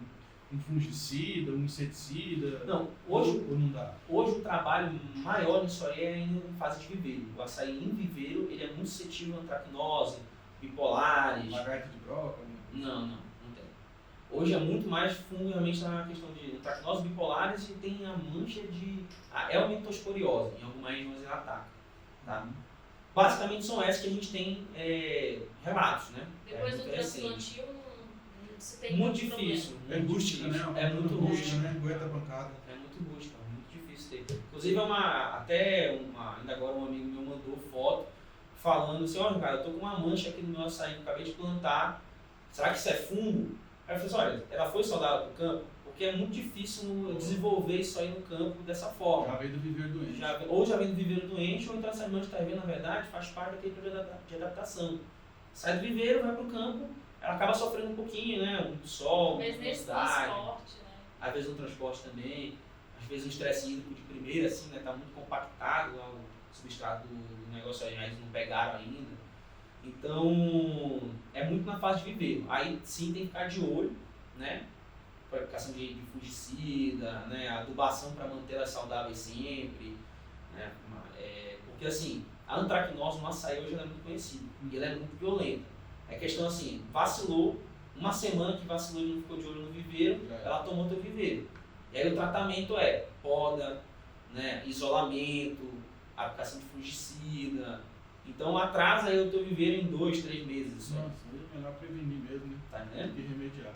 fungicida, um inseticida? Não, hoje, ou não dá? Hoje o trabalho maior nisso aí é em fase de viveiro. O açaí em viveiro, ele é muito suscetível a antracnose, bipolares. Lagarto de broca? Não tem. Hoje é muito mais fundamentalmente na questão de antracnose, bipolares e tem a mancha de helmintosporiose, em algumas regiões ele ataca. Tá? Basicamente são essas que a gente tem relatos, né? Depois do transplantio, você tem muito difícil. É rústica, né? É muito rústica, né? Aguenta a pancada. É muito rústica, muito difícil ter. Inclusive, ainda agora um amigo meu mandou foto falando assim, olha, cara, eu tô com uma mancha aqui no meu açaí que eu acabei de plantar, será que isso é fungo? Aí eu falei assim, olha, ela foi soldada pro campo? Porque é muito difícil desenvolver isso aí no campo dessa forma. Já vem do viveiro doente. Já vem do viveiro doente, ou então essa mancha que está vendo, na verdade, faz parte daquele período de adaptação. Sai do viveiro, vai pro campo, ela acaba sofrendo um pouquinho, né? Um sol, uma transporte, né? Às vezes no transporte também, às vezes um estresse hídrico de primeira, assim, né? Tá muito compactado lá o substrato do negócio aí, mas não pegaram ainda. Então, é muito na fase de viveiro. Aí sim tem que ficar de olho, né? Para aplicação de fungicida, né? Adubação para mantê-las saudáveis sempre, né? Porque assim, a antracnose no açaí hoje ela é muito conhecida e ela é muito violenta. É questão assim, vacilou, uma semana que vacilou e não ficou de olho no viveiro, ela tomou teu viveiro. E aí o tratamento é poda, né? Isolamento, aplicação de fungicida. Então atrasa aí o teu viveiro em 2, 3 meses. Isso. Nossa, é melhor prevenir mesmo, né? Tá entendendo? Que remediar.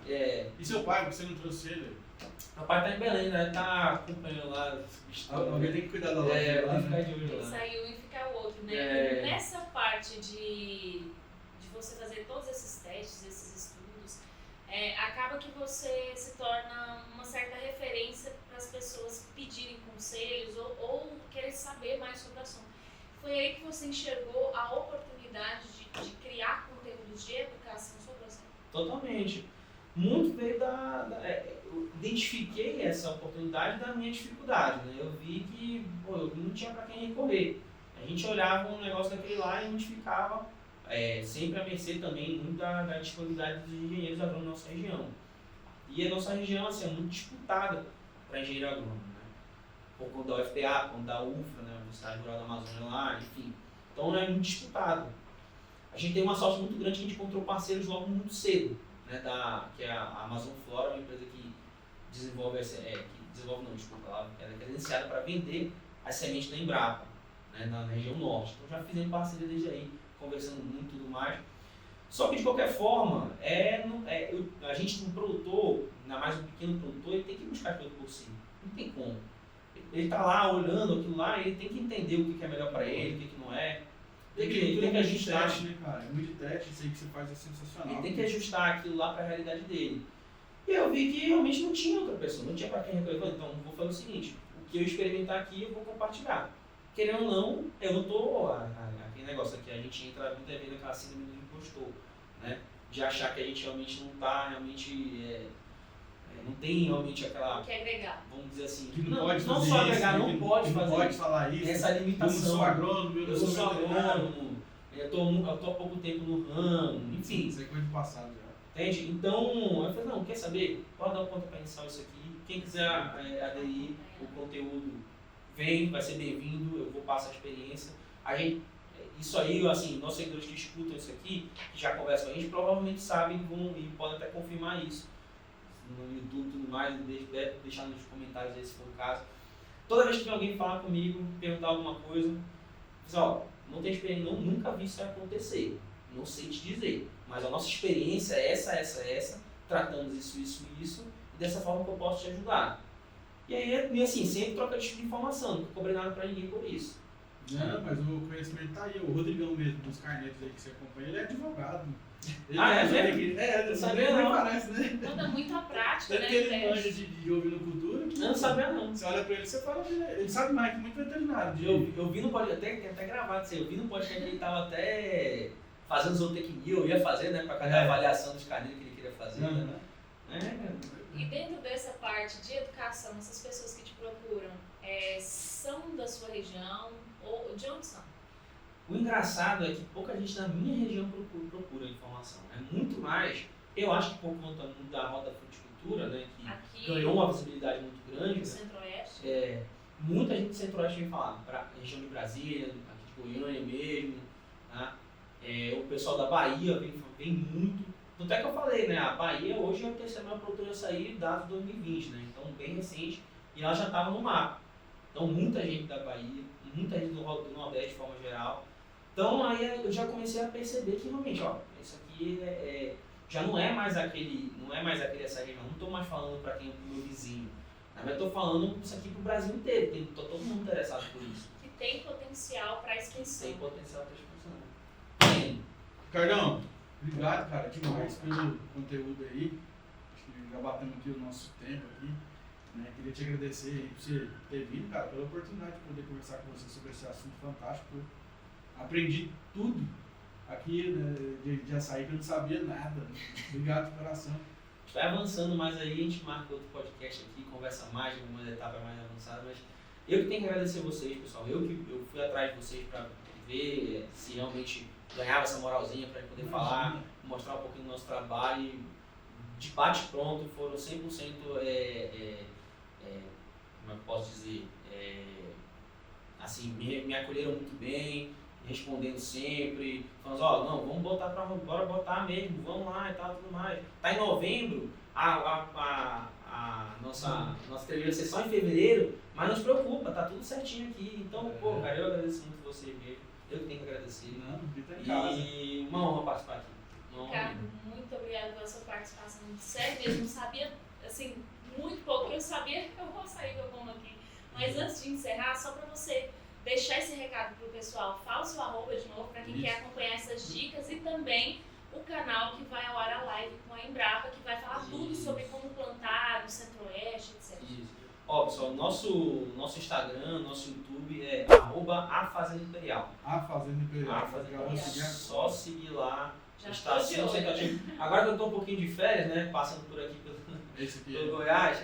E seu pai, porque você não trouxe ele? Meu pai tá em Belém, né? Tá acompanhando lá. Alguém tem que cuidar da loja. Vai ficar de olho lá. Né? Saiu e fica o outro, né? Nessa parte de você fazer todos esses testes, esses estudos, acaba que você se torna uma certa referência para as pessoas pedirem conselhos ou querer saber mais sobre o assunto. Foi aí que você enxergou a oportunidade de criar conteúdos de educação sobre o assunto? Totalmente. Muito veio eu identifiquei essa oportunidade da minha dificuldade, né? Eu vi que eu não tinha para quem recorrer. A gente olhava um negócio daquele lá e a gente ficava sempre à mercê também muito da disponibilidade dos engenheiros agrônomos na nossa região. E a nossa região assim, é muito disputada para engenheiro agrônomo, né? Por conta da UFPA, por conta da UFRA, né? Universidade Rural da Amazônia lá, enfim. Então é muito disputado. A gente tem uma sorte muito grande que a gente encontrou parceiros logo muito cedo, né? Que é a Amazon Flora, uma empresa que desenvolve, ela é credenciada para vender as sementes da Embrapa, né? Na região norte. Então já fizemos parceria desde aí, conversando muito e tudo mais. Só que de qualquer forma, a gente, um produtor, ainda mais um pequeno produtor, ele tem que buscar tudo por si. Não tem como. ele tá lá olhando aquilo lá, ele tem que entender o que é melhor para ele, o que não é. Tem que ajustar. Teste, né, cara? É muito de teste, isso aí que você faz é sensacional. Ele tem que ajustar aquilo lá para a realidade dele. E eu vi que realmente não tinha outra pessoa, não tinha para quem recolher. Então, vou fazer o seguinte, o que eu experimentar aqui, eu vou compartilhar. Querendo ou não, eu não tô... Aquele negócio aqui, a gente entra muita vez naquela síndrome do impostor, né? De achar que a gente realmente não tá, realmente... não tem realmente aquela... Que agregar. Vamos dizer assim... Que não pode não fazer só isso, agregar, não pode fazer não pode falar isso. essa limitação. Eu não sou agrônomo, eu não sou agrônomo, eu tô há pouco tempo no ramo, enfim. Isso é coisa do passado já. Entende? Então, eu falei, não, quer saber? Pode dar um pontapé inicial isso aqui. Quem quiser aderir o conteúdo, vem, vai ser bem-vindo, eu vou passar a experiência. Isso aí, assim, nossos seguidores que escutam isso aqui, que já conversam com a gente, provavelmente sabem e podem até confirmar isso. No YouTube e tudo mais, deixar nos comentários aí se for o caso. Toda vez que tem alguém falar comigo, perguntar alguma coisa, pessoal, não tenho experiência, nunca vi isso acontecer. Não sei te dizer, mas a nossa experiência é essa, tratamos isso, e dessa forma que eu posso te ajudar. E aí, assim, sempre troca de informação, não cobrei nada pra ninguém por isso. Não, mas o conhecimento tá aí. O Rodrigão mesmo, dos carnetos aí que você acompanha, ele é advogado. Ele não sabia não. Parece, né? Manda muito a prática, Tanto né? que ele manja de ouvir cultura. Eu não sabia não. Você olha pra ele e você fala, ele sabe mais que muito veterinário. Eu vi no podcast, até gravado isso aí, eu vi no podcast que ele tava até fazendo zootecnia, eu ia fazer, né, pra cada avaliação dos carneiros que ele queria fazer, né? E dentro dessa parte de educação, essas pessoas que te procuram, são da sua região ou de onde são? O engraçado é que pouca gente na minha região procura informação. É muito mais, eu acho que por conta da Rota Fruticultura, né, que aqui, ganhou uma visibilidade muito grande. No né? Centro-Oeste? Muita gente do Centro-Oeste vem falar, para região de Brasília, aqui de Goiânia mesmo, né? O pessoal da Bahia vem muito. Tanto é que eu falei, né? A Bahia hoje é a terceira maior produtora de açaí, dado 2020, né? Então, bem recente, e ela já estava no mapa. Então, muita gente da Bahia, muita gente do Nordeste de forma geral. Então, aí eu já comecei a perceber que realmente, ó, isso aqui já não é mais aquele açaí, não estou mais falando para quem é o meu vizinho. Mas estou falando isso aqui para o Brasil inteiro, tem todo mundo interessado por isso. Que tem potencial para expansão. Tem potencial para expansão. Tem. Ricardão, obrigado, cara, demais pelo conteúdo aí. Acho que já batemos aqui o nosso tempo aqui. Né? Queria te agradecer aí por você ter vindo, cara, pela oportunidade de poder conversar com você sobre esse assunto fantástico. Aprendi tudo aqui, né, de açaí que eu não sabia nada. Obrigado de coração. Vai avançando mais aí, a gente marca outro podcast aqui, conversa mais, algumas etapas mais avançadas, mas eu que tenho que agradecer vocês, pessoal. Eu fui atrás de vocês para ver se realmente ganhava essa moralzinha para poder falar, mostrar um pouquinho do nosso trabalho. E de bate pronto, foram 100%, como eu posso dizer, assim, me acolheram muito bem, respondendo sempre, falando, não, vamos botar bora botar mesmo, vamos lá e tal, tudo mais. Tá em novembro, a nossa entrevista vai ser só em fevereiro, mas não se preocupa, tá tudo certinho aqui. Então, pô, cara, eu agradeço muito você mesmo, eu que tenho que agradecer. Não, tá em casa. E uma honra participar aqui. Ricardo, muito obrigada pela sua participação. Sério mesmo, não sabia, assim, muito pouco. Eu sabia que eu vou sair que eu como aqui. Mas antes de encerrar, só para você deixar esse recado pro pessoal, fala o seu @, de novo, para quem quer acompanhar essas dicas, e também o canal que vai ao ar a live com a Embrapa, que vai falar tudo sobre como plantar no Centro-Oeste, etc. Isso. Pessoal, nosso Instagram, nosso YouTube é @afazendaimperial. A Fazenda Imperial. Só seguir lá. Já Está estou de sendo olho. ativo. Agora que eu estou um pouquinho de férias, né? Passando por aqui pelo Goiás,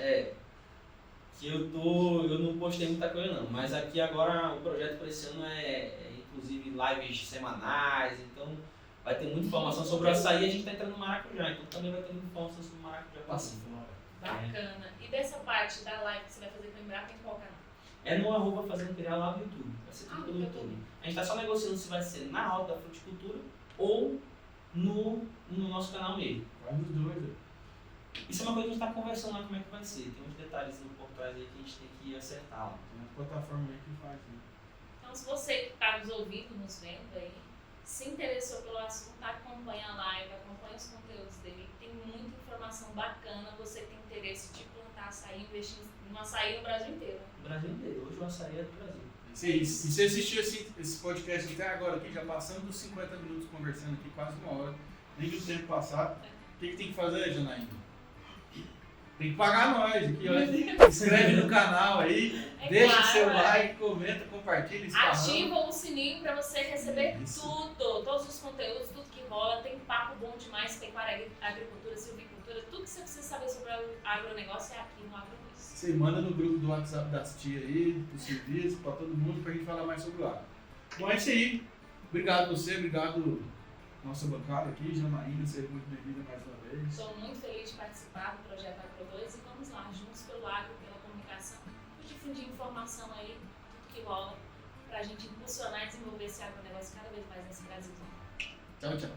que eu não postei muita coisa não. Mas aqui agora o projeto para esse ano é inclusive lives semanais, então vai ter muita informação sobre o açaí. A gente está entrando no maracujá, então também vai ter muita informação sobre o maracujá. Bacana. E dessa parte da live que você vai fazer com a Embrapa, em qual canal? É no @Fazenda Imperial lá no YouTube. Vai ser tudo pelo no YouTube. A gente está só negociando se vai ser na Rota da Fruticultura ou no nosso canal mesmo. Vai nos dois. Isso é uma coisa que a gente está conversando lá como é que vai ser. Tem uns detalhes por trás aí que a gente tem que acertar lá. Tem uma plataforma aí que faz, né? Então, se você que está nos ouvindo, nos vendo aí, se interessou pelo assunto, acompanha a live, acompanha os conteúdos dele. Tem muita informação bacana. Você tem interesse de plantar açaí, investir no açaí no Brasil inteiro. Brasil inteiro. Hoje o açaí é do Brasil. E você assistiu esse podcast até agora aqui, já passando dos 50 minutos conversando aqui, quase uma hora. Nem viu o tempo passar. O que tem que fazer, Janaína? Tem que pagar nós aqui, ó. Inscreve no canal aí, deixa seu like, comenta, compartilha, ativa o sininho para você receber tudo, todos os conteúdos, tudo que rola. Tem papo bom demais, pecuária, agricultura, silvicultura, tudo que você precisa saber sobre o agronegócio é aqui no AgroNews. Você manda no grupo do WhatsApp das tias aí, do serviço, para todo mundo, pra gente falar mais sobre o agro. Bom, é isso aí. Obrigado a você, obrigado nossa bancada aqui, Janaína, seja muito bem-vinda mais uma vez. Estou muito feliz de participar do projeto Agro2 e vamos lá, juntos pelo agro, pela comunicação, e difundir informação aí, tudo que rola, para a gente impulsionar e desenvolver esse agronegócio cada vez mais nesse Brasil. Tchau, tchau.